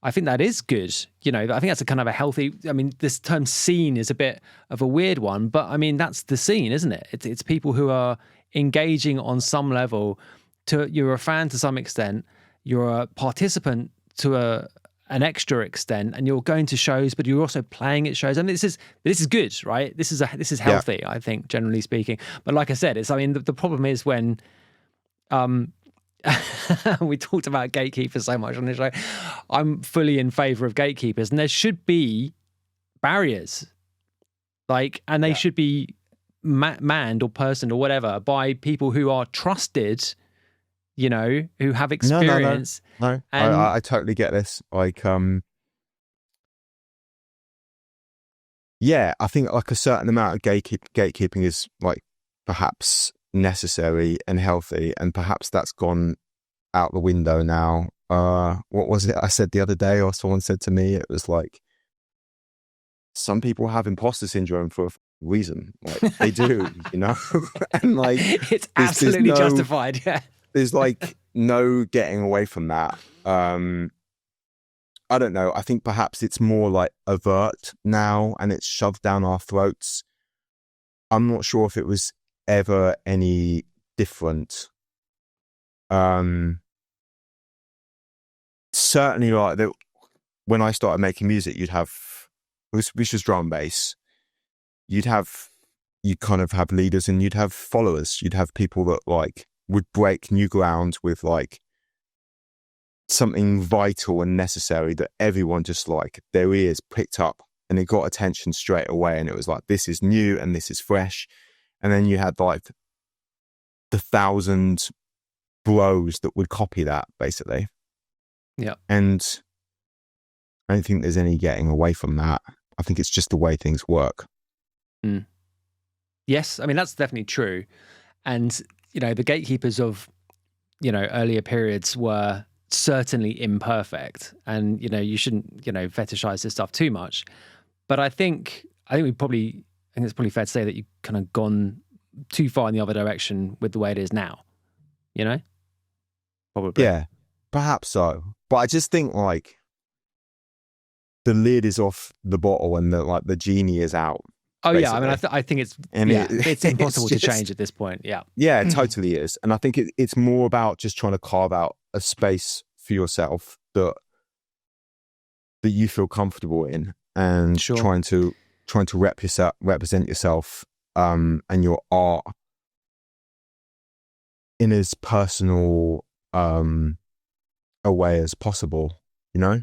I think that is good. You know, I think that's a kind of a healthy. I mean, this term "scene" is a bit of a weird one, but I mean that's the scene, isn't it? It's people who are engaging on some level. You're a fan to some extent. You're a participant to an extra extent, and you're going to shows, but you're also playing at shows. I mean, this is good, right? This is healthy, I think, generally speaking. But like I said, the problem is when we talked about gatekeepers so much on this show. I'm fully in favor of gatekeepers, and there should be barriers, and they should be manned or personed or whatever by people who are trusted, you know, who have experience. No. I totally get this. Like, yeah, I think like a certain amount of gatekeeping is like perhaps necessary and healthy, and perhaps that's gone out the window now. What was it I said the other day, or someone said to me? It was like, some people have imposter syndrome for a reason. Like, they do, you know? And like, it's absolutely justified. Yeah. There's like no getting away from that. I don't know. I think perhaps it's more like overt now, and it's shoved down our throats. I'm not sure if it was ever any different. Certainly, like when I started making music, you'd have, which was drum and bass. You'd kind of have leaders, and you'd have followers. You'd have people that like would break new ground with like something vital and necessary that everyone just like their ears picked up, and it got attention straight away. And it was like, this is new and this is fresh. And then you had like the 1,000 bros that would copy that, basically. Yeah. And I don't think there's any getting away from that. I think it's just the way things work. Mm. Yes, I mean, that's definitely true. And, you know, the gatekeepers of, you know, earlier periods were certainly imperfect. And, you know, you shouldn't, you know, fetishize this stuff too much. But I think it's probably fair to say that you've kind of gone too far in the other direction with the way it is now, you know? Probably. Yeah, perhaps so. But I just think like the lid is off the bottle and the genie is out. Oh, basically. yeah. I mean, I think it's it's impossible to change at this point. Yeah. Yeah, it totally is. And I think it's more about just trying to carve out a space for yourself that you feel comfortable in, and trying to represent yourself and your art in as personal a way as possible, you know?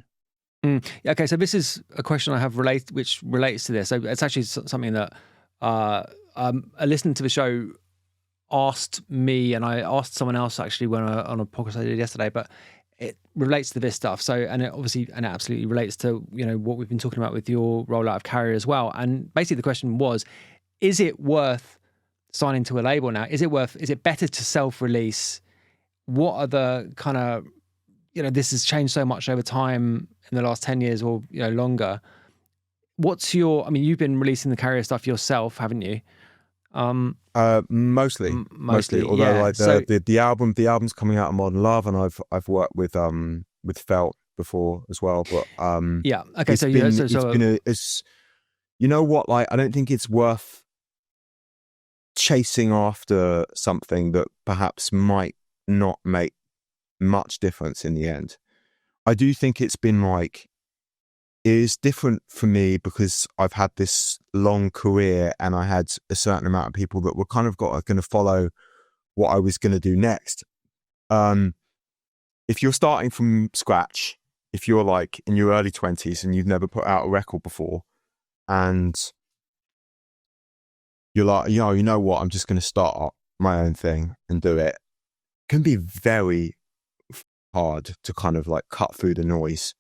Okay, so this is a question I have which relates to this. So it's actually something that a listener to the show asked me, and I asked someone else actually on a podcast I did yesterday, but it relates to this stuff. So, and it absolutely relates to, you know, what we've been talking about with your rollout of Carrier as well. And basically the question was, is it worth signing to a label now? Is it better to self-release? What are the kind of this has changed so much over time in the last 10 years or longer. What's your? I mean, you've been releasing the Carrier stuff yourself, haven't you? Mostly. Although like the album's coming out of Modern Love, and I've worked with Felt before as well. But yeah, okay. It's you know what? Like, I don't think it's worth chasing after something that perhaps might not make much difference in the end. I do think it's been like, it is different for me because I've had this long career and I had a certain amount of people that were kind of going to follow what I was going to do next. If you're starting from scratch, if you're like in your early 20s and you've never put out a record before, and you're like, you know what, I'm just going to start my own thing and do it, can be very hard to kind of like cut through the noise.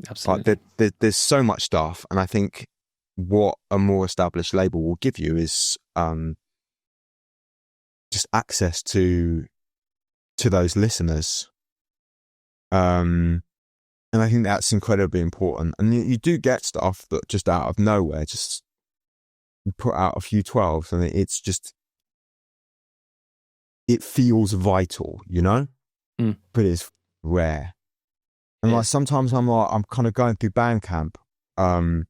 Absolutely. Like there's so much stuff, and I think what a more established label will give you is just access to those listeners. And I think that's incredibly important. And you do get stuff that just out of nowhere, just put out a few 12s, and it's just, it feels vital, but it's rare. And like sometimes I'm kind of going through Bandcamp, and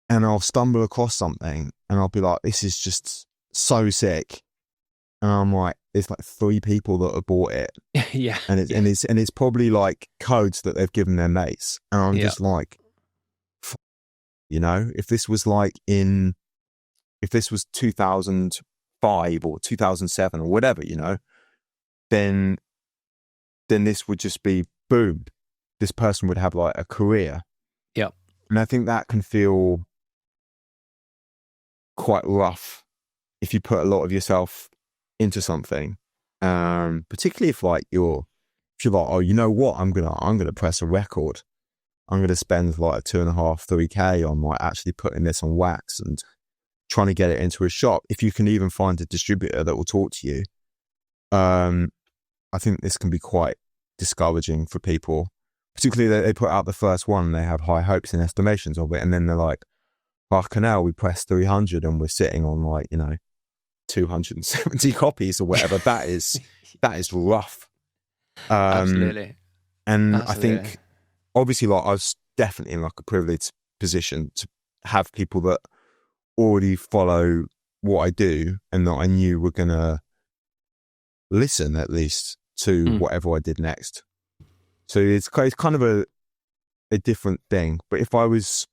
I'll stumble across something and I'll be like, this is just so sick. And I'm like, there's like 3 people that have bought it. Yeah. And it's probably like codes that they've given their mates. And I'm just like, if this was 2005 or 2007 or whatever, then this would just be boom. This person would have like a career. Yep. And I think that can feel quite rough if you put a lot of yourself into something. Particularly if like if you're like, oh, you know what, I'm gonna press a record. I'm gonna spend like 2.5-3K on like actually putting this on wax and trying to get it into a shop. If you can even find a distributor that will talk to you, I think this can be quite discouraging for people, particularly they put out the first one and they have high hopes and estimations of it, and then they're like, fucking hell, we pressed 300 and we're sitting on like 270 copies or whatever. that is rough. Absolutely. And I think obviously like I was definitely in like a privileged position to have people that already follow what I do and that I knew were gonna listen at least to whatever I did next. So it's kind of a different thing. But if I was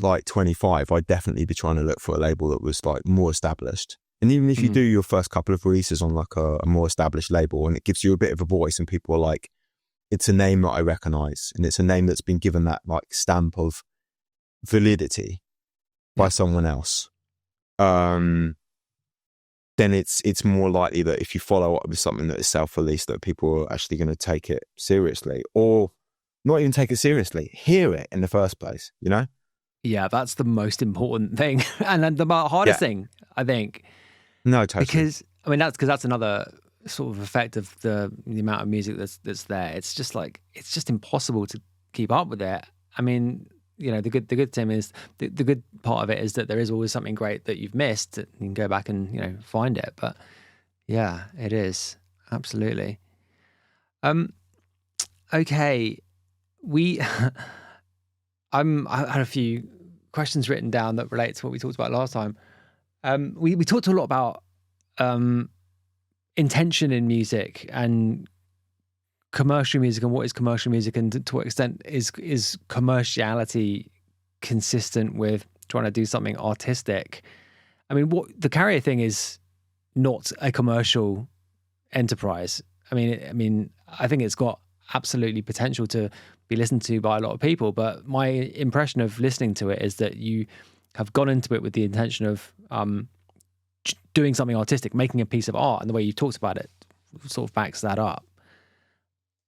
like 25, I'd definitely be trying to look for a label that was like more established. And even if you do your first couple of releases on like a more established label and it gives you a bit of a voice and people are like, it's a name that I recognize and it's a name that's been given that like stamp of validity by someone else, then it's more likely that if you follow up with something that is self-released, that people are actually going to take it seriously, or not even take it seriously, hear it in the first place, Yeah, that's the most important thing. And then the hardest thing, I think. No, totally. Because, I mean, that's another sort of effect of the amount of music that's there. It's just like, it's just impossible to keep up with it. I mean, the good thing is, the good part of it is that there is always something great that you've missed. You can go back and, find it. But yeah, it is. Absolutely. Okay. I had a few questions written down that relate to what we talked about last time. We talked a lot about intention in music and commercial music and what is commercial music and to what extent is commerciality consistent with trying to do something artistic. I mean, what the Carrier thing is not a commercial enterprise. I mean, I think it's got absolutely potential to be listened to by a lot of people, but my impression of listening to it is that you have gone into it with the intention of doing something artistic, making a piece of art, and the way you talked about it sort of backs that up.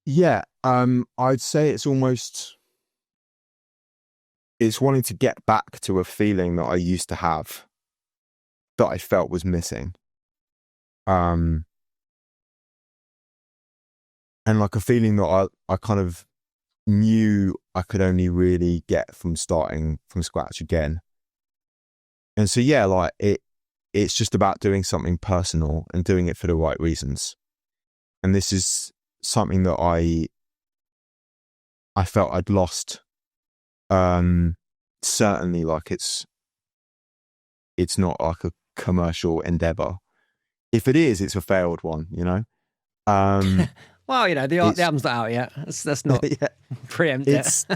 Yeah, I'd say it's wanting to get back to a feeling that I used to have that I felt was missing. and like a feeling that I kind of knew I could only really get from starting from scratch again. And so, yeah, like it's just about doing something personal and doing it for the right reasons. And this is something that I felt I'd lost. Certainly, like it's not like a commercial endeavor. If it is, it's a failed one, you know? Well, you know, the album's not out yet. That's not preempt it.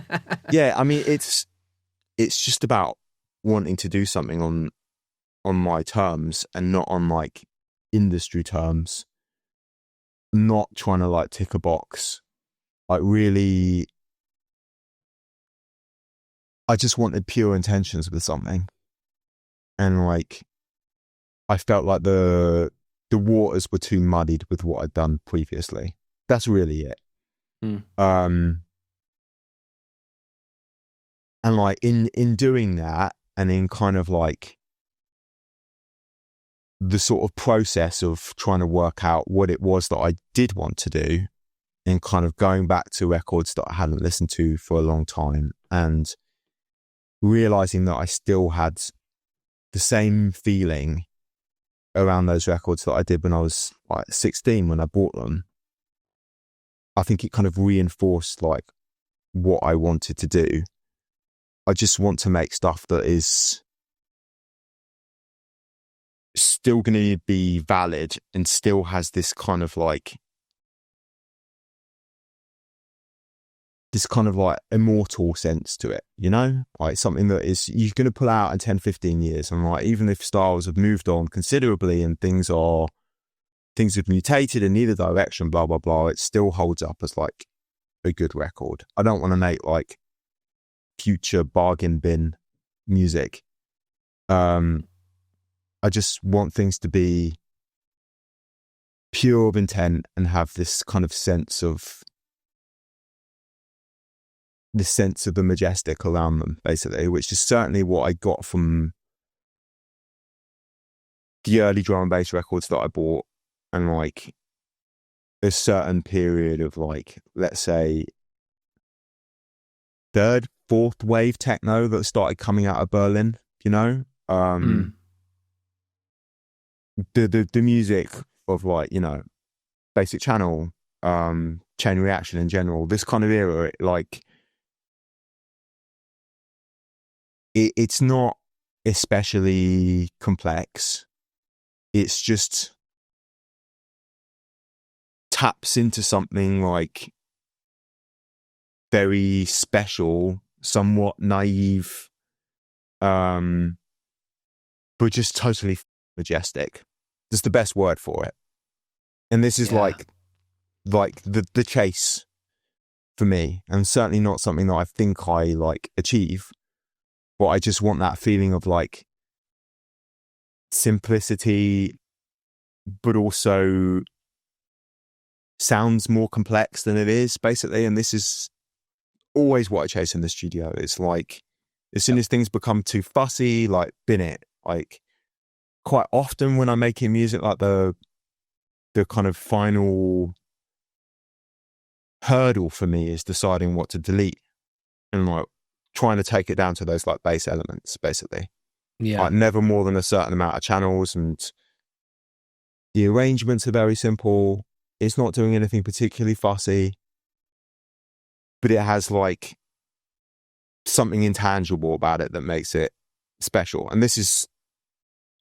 Yeah, I mean, it's just about wanting to do something on my terms and not on like industry terms. Not trying to like tick a box. Like really, I just wanted pure intentions with something. And like, I felt like the waters were too muddied with what I'd done previously. That's really it. And like in doing that, and in kind of like the sort of process of trying to work out what it was that I did want to do, and kind of going back to records that I hadn't listened to for a long time, and realizing that I still had the same feeling around those records that I did when I was like 16 when I bought them. I think it kind of reinforced like what I wanted to do. I just want to make stuff that is still going to be valid and still has this kind of like immortal sense to it, you know, like something that is you're going to pull out in 10-15 years, and like even if styles have moved on considerably and things have mutated in either direction, blah blah blah, it still holds up as like a good record. I don't want to make like future bargain bin music. I just want things to be pure of intent and have this kind of sense of the majestic around them, basically, which is certainly what I got from the early drum and bass records that I bought, and like a certain period of like, let's say, third, fourth wave techno that started coming out of Berlin, you know? The music of like, you know, Basic Channel, Chain Reaction in general, this kind of era, it's not especially complex. It's just taps into something like very special, somewhat naive, but just totally majestic. That's the best word for it. And this is like the chase for me, and certainly not something that I think I like achieve. But I just want that feeling of like simplicity, but also sounds more complex than it is, basically. And this is always what I chase in the studio. It's like, as soon as things become too fussy, like, bin it. Like, quite often when I'm making music, like the kind of final hurdle for me is deciding what to delete, and like trying to take it down to those like bass elements, basically. Yeah. Like never more than a certain amount of channels, and the arrangements are very simple. It's not doing anything particularly fussy, but it has like something intangible about it that makes it special. And this is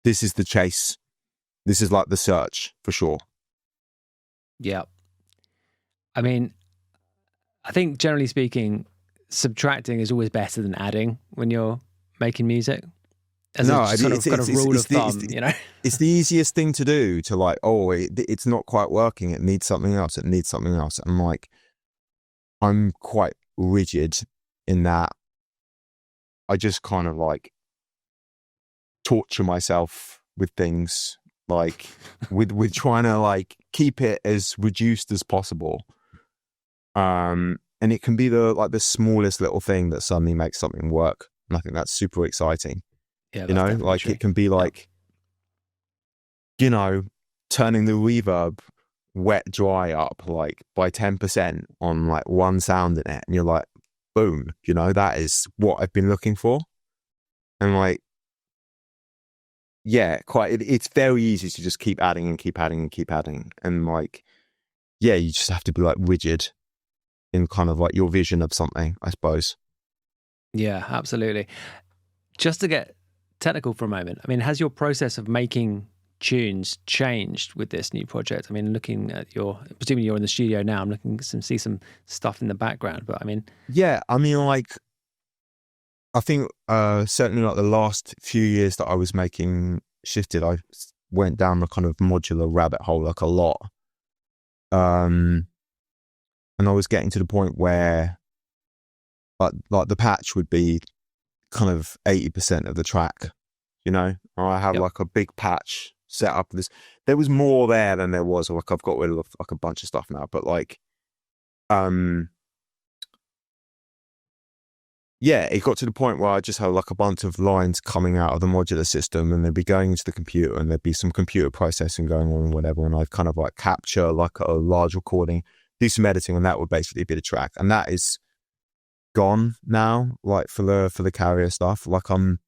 the chase. This is like the search for sure. Yeah. I mean, I think generally speaking, subtracting is always better than adding when you're making music. As a rule of thumb, you know? It's the easiest thing to do, to like, it's not quite working. It needs something else. It needs something else. And like, I'm quite rigid in that. I just kind of like torture myself with things, like with trying to like keep it as reduced as possible. And it can be the smallest little thing that suddenly makes something work. And I think that's super exciting. Yeah, you know, like true. It can be like, you know, turning the reverb wet dry up like by 10% on like one sound in it, and you're like, boom, you know, that is what I've been looking for. And like, yeah, it's very easy to just keep adding and keep adding and keep adding, and like, yeah, you just have to be like rigid in kind of like your vision of something, I suppose. Yeah, absolutely. Just to get technical for a moment, I mean, has your process of making tunes changed with this new project? I mean, looking at presumably you're in the studio now, I'm looking to see some stuff in the background, but I mean... Yeah, I mean, like, I think certainly like the last few years that I was making Shifted, I went down the kind of modular rabbit hole like a lot. And I was getting to the point where like the patch would be kind of 80% of the track, you know, or I have like a big patch set up. There was more there than there was. Like I've got rid of like a bunch of stuff now, but like, yeah, it got to the point where I just had like a bunch of lines coming out of the modular system, and they'd be going into the computer, and there'd be some computer processing going on and whatever, and I'd kind of like capture like a large recording, do some editing, and that would basically be the track. And that is gone now, like for the carrier stuff. Like I'm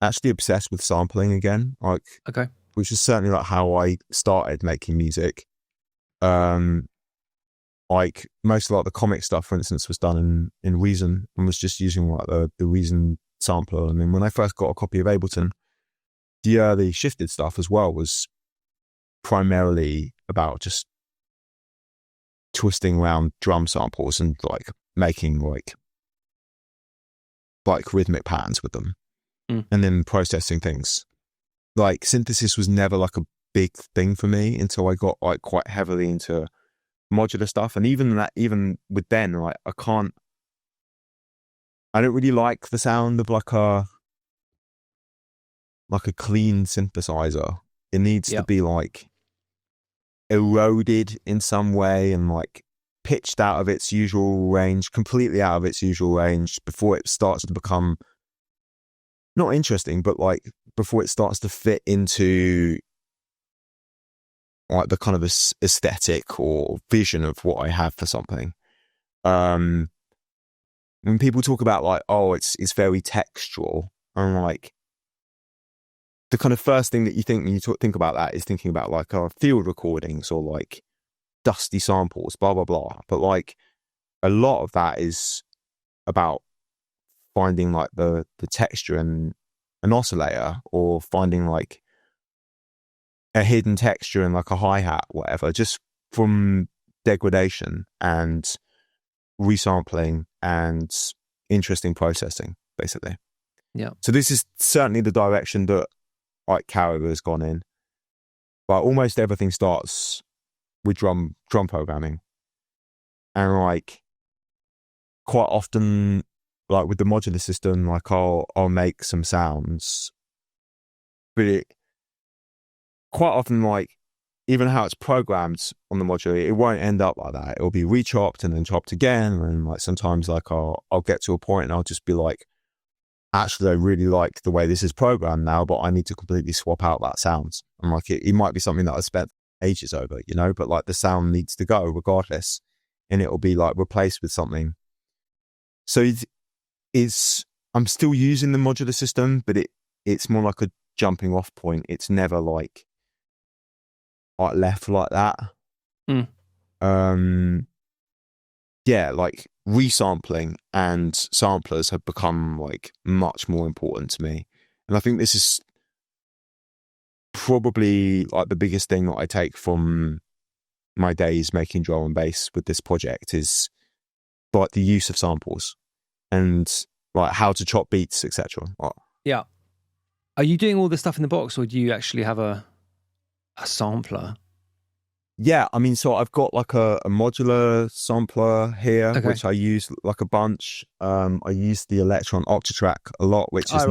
actually obsessed with sampling again, like, okay, which is certainly like how I started making music. Like most of like the Commix stuff, for instance, was done in Reason, and was just using like the Reason sampler. And then when I first got a copy of Ableton, the early Shifted stuff as well was primarily about just twisting around drum samples and like making like rhythmic patterns with them, and then processing things. Like synthesis was never like a big thing for me until I got like quite heavily into modular stuff. And even with then, like I don't really like the sound of like a clean synthesizer. It needs to be like eroded in some way and like pitched out of its usual range, completely out of its usual range, before it starts to become not interesting, but like before it starts to fit into like the kind of aesthetic or vision of what I have for something. When people talk about like, oh, it's very textural, I'm like, the kind of first thing that you think when you think about that is thinking about like field recordings or like dusty samples, blah blah blah. But like a lot of that is about finding like the texture in an oscillator, or finding like a hidden texture in like a hi-hat, whatever, just from degradation and resampling and interesting processing, basically. Yeah. So this is certainly the direction that like Carragher has gone in, but almost everything starts with drum programming. And like quite often, like with the modular system, like I'll make some sounds, but quite often, like even how it's programmed on the modular, it won't end up like that. It'll be rechopped and then chopped again, and like sometimes like I'll get to a point and I'll just be like, actually I really like the way this is programmed now, but I need to completely swap out that sound. And like it might be something that I spent ages over, you know, but like the sound needs to go regardless, and it'll be like replaced with something. So I'm still using the modular system, but it's more like a jumping off point. It's never like left like that. Yeah, like resampling and samplers have become like much more important to me, and I think this is probably like the biggest thing that I take from my days making drum and bass with this project is like the use of samples and like how to chop beats, etc. Yeah. Are you doing all this stuff in the box, or do you actually have a sampler? Yeah, I mean, so I've got like a modular sampler here, which I use like a bunch. I use the Electron Octatrack a lot, which is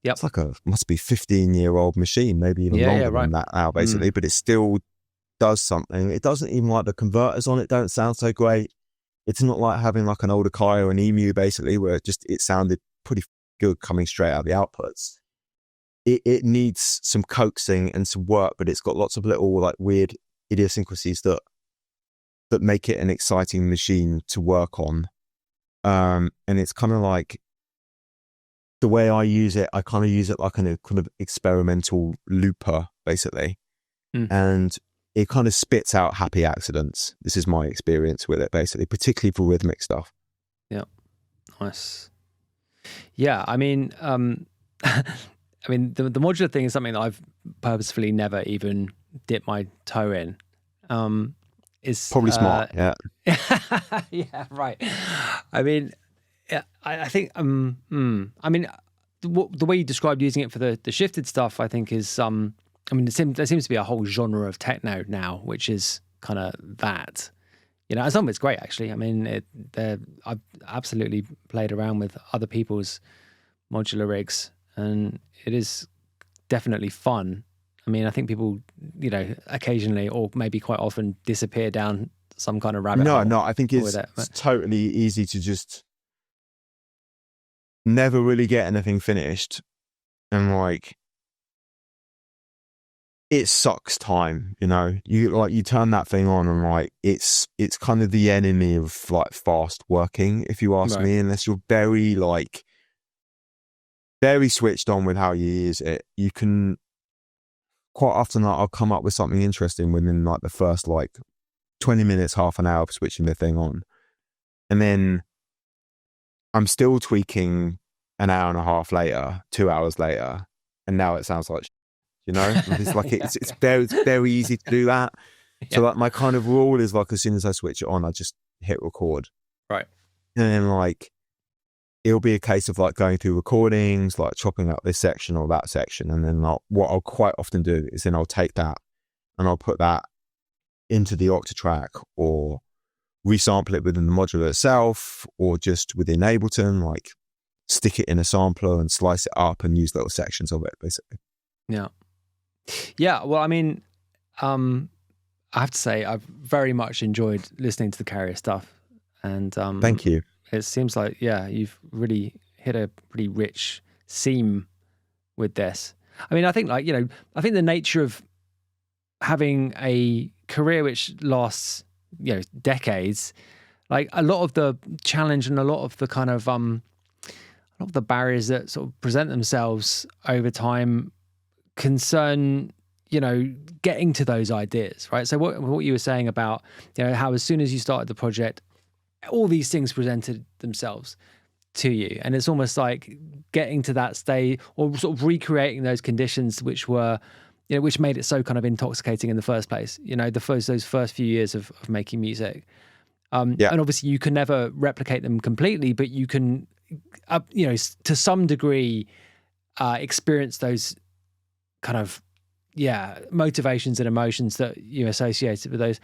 it's like must be 15-year-old machine, maybe even longer than that now, basically. But it still does something. It doesn't even like the converters on it don't sound so great. It's not like having like an older Kai or an Emu, basically, where it sounded pretty good coming straight out of the outputs. It needs some coaxing and some work, but it's got lots of little like weird idiosyncrasies that make it an exciting machine to work on. And it's kind of like the way I use it, I kind of use it like a kind of experimental looper, basically. And it kind of spits out happy accidents. This is my experience with it, basically, particularly for rhythmic stuff. Yeah. Nice. Yeah. I mean, I mean, the modular thing is something that I've purposefully never even dipped my toe in. Is probably smart, yeah. Yeah, right. I mean, I think, I mean, the way you described using it for the shifted stuff, I think is, I mean, there seems to be a whole genre of techno now, which is kind of that. You know, and some of it's great, actually. I mean, I've absolutely played around with other people's modular rigs, and it is definitely fun. I mean, I think people, you know, occasionally or maybe quite often disappear down some kind of rabbit hole. No, I think it's totally easy to just never really get anything finished. And like, it sucks time, you know. You turn that thing on and like it's kind of the enemy of like fast working, if you ask me, unless you're very switched on with how you use it. You can quite often I'll come up with something interesting within like the first like 20 minutes, half an hour of switching the thing on. And then I'm still tweaking an hour and a half later, 2 hours later, and now it sounds like, you know, it's like it's very easy to do that. Yeah. So like my kind of rule is like, as soon as I switch it on, I just hit record. Right. And then like, it'll be a case of like going through recordings, like chopping up this section or that section. And then what I'll quite often do is then I'll take that and I'll put that into the Octatrack or resample it within the modular itself, or just within Ableton, like stick it in a sampler and slice it up and use little sections of it, basically. Yeah. Yeah. Well, I mean, I have to say, I've very much enjoyed listening to the Carrier stuff. And thank you. It seems like, yeah, you've really hit a pretty rich seam with this. I mean, I think like, you know, I think the nature of having a career which lasts, you know, decades, like a lot of the challenge and a lot of the kind of, a lot of the barriers that sort of present themselves over time concern, you know, getting to those ideas, right? So what you were saying about, you know, how as soon as you started the project, all these things presented themselves to you, and it's almost like getting to that state or sort of recreating those conditions which were, you know, which made it so kind of intoxicating in the first place, you know, those first few years of making music. And obviously you can never replicate them completely, but you can, you know, to some degree, experience those kind of, motivations and emotions that you associated with those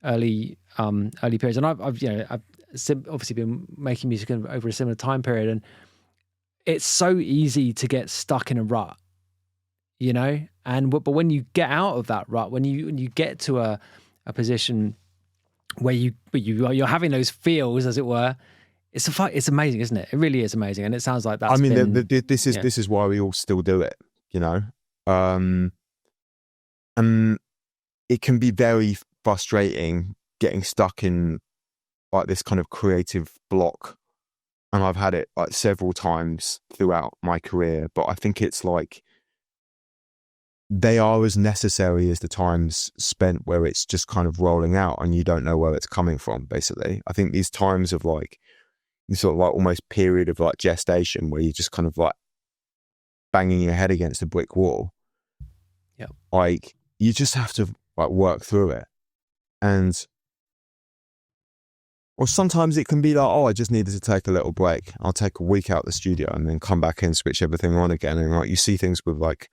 early periods. And I've obviously been making music over a similar time period, and it's so easy to get stuck in a rut, you know. But when you get out of that rut, when you get to a position where you're having those feels, as it were, it's amazing, isn't it? It really is amazing, and it sounds like that's. I mean, this is why we all still do it, you know. And it can be very frustrating getting stuck in like this kind of creative block, and I've had it like several times throughout my career, but I think it's like they are as necessary as the times spent where it's just kind of rolling out and you don't know where it's coming from, basically. I think these times of like this sort of like almost period of like gestation where you're just kind of like banging your head against a brick wall, like you just have to like work through it. Or sometimes it can be like, oh, I just needed to take a little break. I'll take a week out of the studio and then come back in, switch everything on again. And like, you see things with like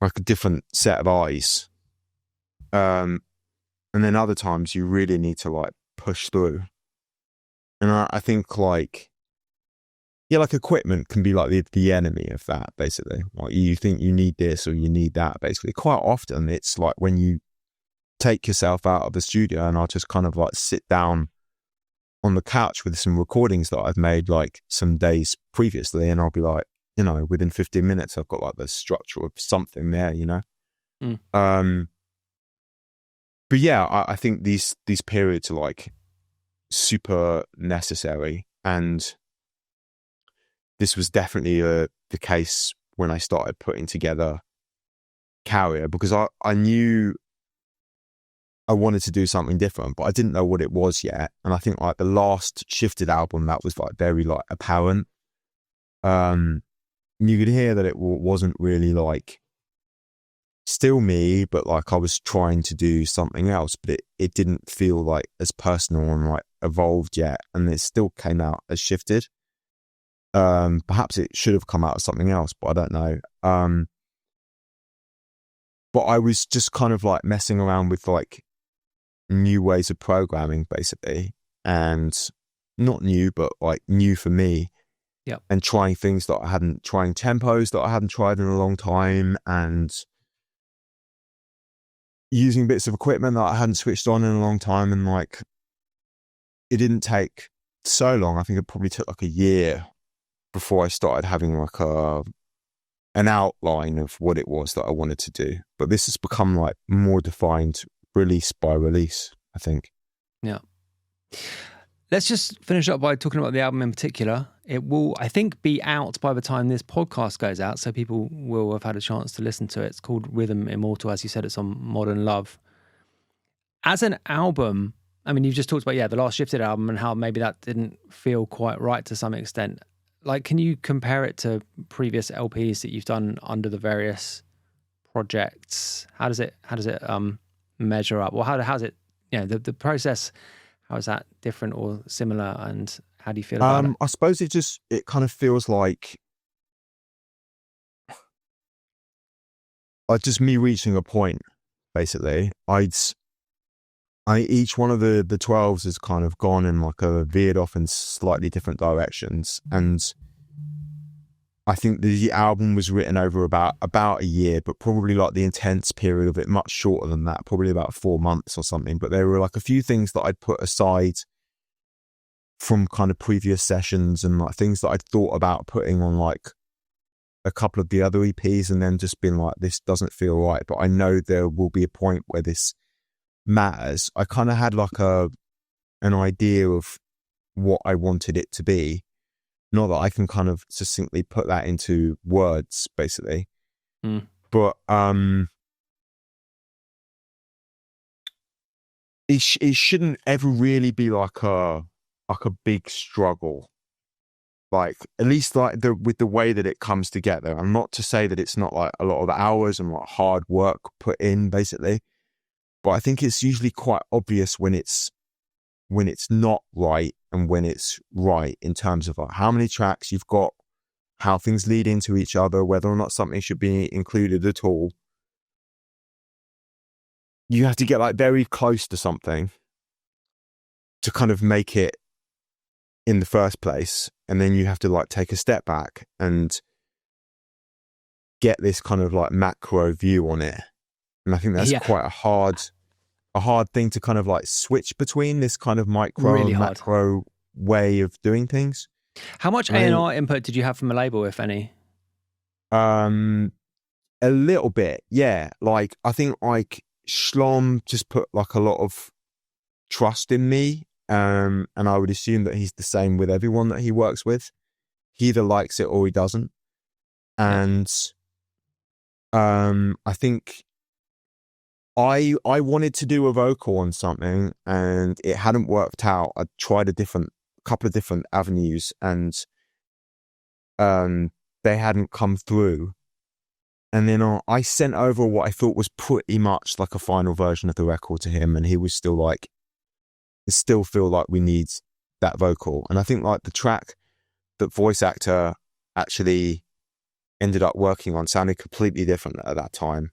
a different set of eyes. And then other times you really need to like push through. And I think like, like equipment can be like the enemy of that, basically. Like you think you need this or you need that, basically. Quite often it's like when you take yourself out of the studio, and I'll just kind of like sit down on the couch with some recordings that I've made like some days previously, and I'll be like, you know, within 15 minutes I've got like the structure of something there, you know. but yeah, I think these periods are like super necessary, and this was definitely the case when I started putting together Carrier, because I knew I wanted to do something different, but I didn't know what it was yet. And I think like the last Shifted album, that was like very like apparent. You could hear that it wasn't really like still me, but like I was trying to do something else, but it didn't feel like as personal and like evolved yet. And it still came out as Shifted. Perhaps it should have come out as something else, but I don't know. But I was just kind of like messing around with like new ways of programming, basically, and not new, but like new for me. Yeah. And trying things that trying tempos that I hadn't tried in a long time, and using bits of equipment that I hadn't switched on in a long time. And like, it didn't take so long. I think it probably took like a year before I started having like an outline of what it was that I wanted to do. But this has become like more defined release by release, I think. Yeah. Let's just finish up by talking about the album in particular. It will, I think, be out by the time this podcast goes out, so people will have had a chance to listen to it. It's called Rhythm Immortal. As you said, it's on Modern Love. As an album, I mean, you've just talked about, the last Shifted album and how maybe that didn't feel quite right to some extent. Like, can you compare it to previous LPs that you've done under the various projects? How does it measure up? Or how's it, the process, how is that different or similar, and how do you feel about it? I suppose it kind of feels like just me reaching a point, basically. Each one of the 12s has kind of gone in like veered off in slightly different directions, and I think the album was written over about a year, but probably like the intense period of it much shorter than that, probably about 4 months or something. But there were like a few things that I'd put aside from kind of previous sessions, and like things that I'd thought about putting on like a couple of the other EPs, and then just been like, this doesn't feel right, but I know there will be a point where this matters. I kind of had like an idea of what I wanted it to be. Not that I can kind of succinctly put that into words, basically. But it shouldn't ever really be like a big struggle. Like, at least like with the way that it comes together. And not to say that it's not like a lot of hours and like hard work put in, basically. But I think it's usually quite obvious when it's not right and when it's right, in terms of like how many tracks you've got, how things lead into each other, whether or not something should be included at all. You have to get like very close to something to kind of make it in the first place. And then you have to like take a step back and get this kind of like macro view on it. And I think that's quite a hard thing to kind of like switch between, this kind of micro and macro way of doing things. How much A&R input did you have from a label, if any? A little bit, yeah. Like, I think like Shlom just put like a lot of trust in me, and I would assume that he's the same with everyone that he works with. He either likes it or he doesn't. And I think I wanted to do a vocal on something and it hadn't worked out. I tried a couple of different avenues, and they hadn't come through. And then I sent over what I thought was pretty much like a final version of the record to him, and he was still like, I still feel like we need that vocal. And I think like the track that Voice Actor actually ended up working on sounded completely different at that time.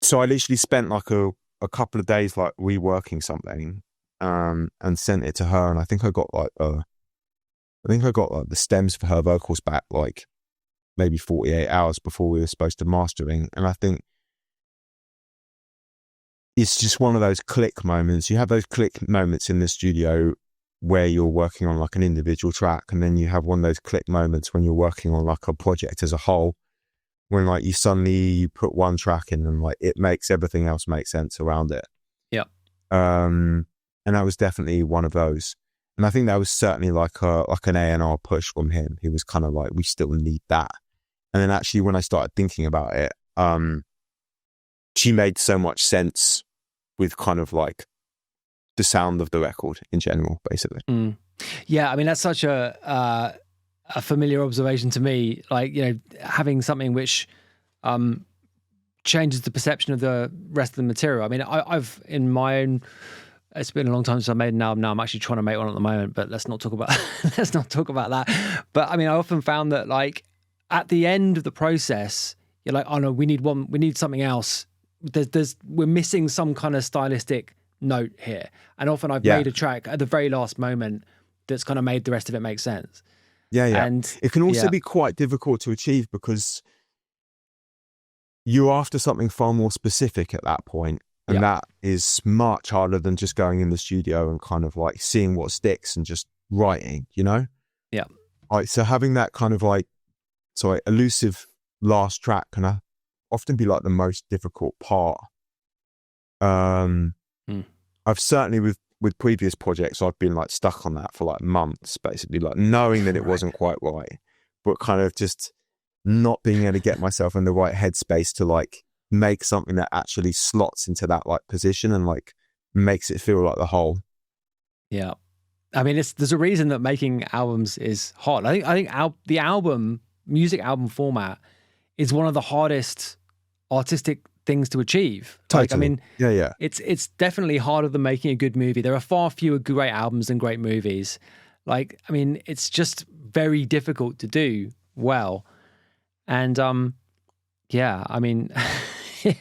So I literally spent like a couple of days like reworking something, and sent it to her. And I think I got like the stems for her vocals back like maybe 48 hours before we were supposed to mastering. And I think it's just one of those click moments. You have those click moments in the studio where you're working on like an individual track, and then you have one of those click moments when you're working on like a project as a whole, when like you put one track in and like it makes everything else make sense around it. Yeah. And that was definitely one of those. And I think that was certainly like an A&R push from him. He was kind of like, we still need that. And then actually when I started thinking about it, she made so much sense with kind of like the sound of the record in general, basically. Yeah, I mean, that's such a familiar observation to me. Like, you know, having something which changes the perception of the rest of the material. I mean, I've in my own. It's been a long time since I made an album. Now I'm actually trying to make one at the moment, but let's not talk about that. But I mean, I often found that like at the end of the process, you're like, oh no, we need something else. We're missing some kind of stylistic note here. And often I've made a track at the very last moment that's kind of made the rest of it make sense. Yeah. And it can also be quite difficult to achieve because you're after something far more specific at that point. And that is much harder than just going in the studio and kind of like seeing what sticks and just writing, you know? Yeah. Like, so having that kind of like, elusive last track can often be like the most difficult part. I've certainly with previous projects, I've been like stuck on that for like months, basically, like knowing that it wasn't quite right, but kind of just not being able to get myself in the right headspace to like make something that actually slots into that like position and like makes it feel like the whole. Yeah. I mean, there's a reason that making albums is hard. I think the music album format is one of the hardest artistic things to achieve. Totally. Like, I mean, yeah. It's definitely harder than making a good movie. There are far fewer great albums than great movies. Like, I mean, it's just very difficult to do well. And yeah, I mean,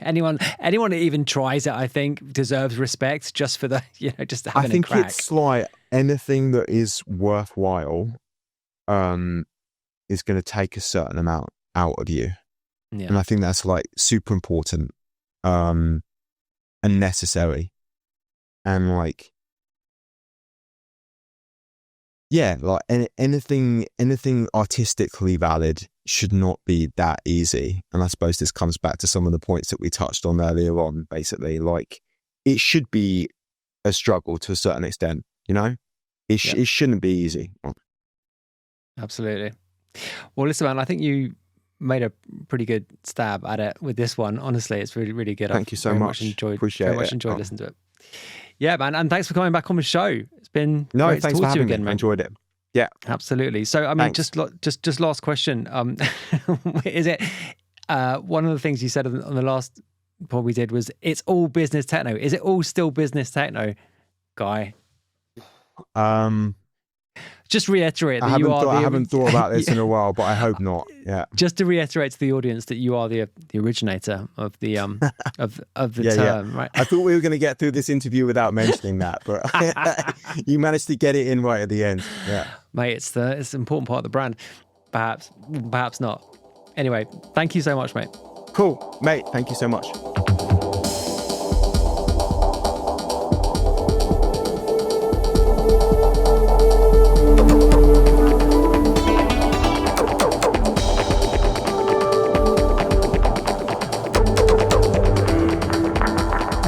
anyone that even tries it, I think, deserves respect just for the, you know, just having I think a crack. it's like anything that is worthwhile is going to take a certain amount out of you. Yeah. And I think that's like super important and necessary. And like, yeah, like anything artistically valid should not be that easy. And I suppose this comes back to some of the points that we touched on earlier on, basically. Like, it should be a struggle to a certain extent, you know? It shouldn't be easy. Absolutely. Well, listen, man, I think you made a pretty good stab at it with this one. Honestly, it's really, really good. Thank you so much. Appreciate it. Enjoyed listening to it. Yeah, man, and thanks for coming back on the show. It's been great thanks to for talk to you having me. again, man. I enjoyed it. Yeah, absolutely. So, I mean, thanks. just last question. Is it one of the things you said on the last pod we did was it's all business techno? Is it all still business techno, Guy? Just reiterate that I haven't thought about this in a while, but I hope not. Yeah. Just to reiterate to the audience that you are the originator of the of the term, right? I thought we were going to get through this interview without mentioning that, but you managed to get it in right at the end. Yeah, mate, it's an important part of the brand. Perhaps not. Anyway, thank you so much, mate. Cool, mate. Thank you so much.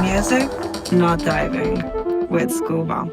Music, not diving, with Scuba.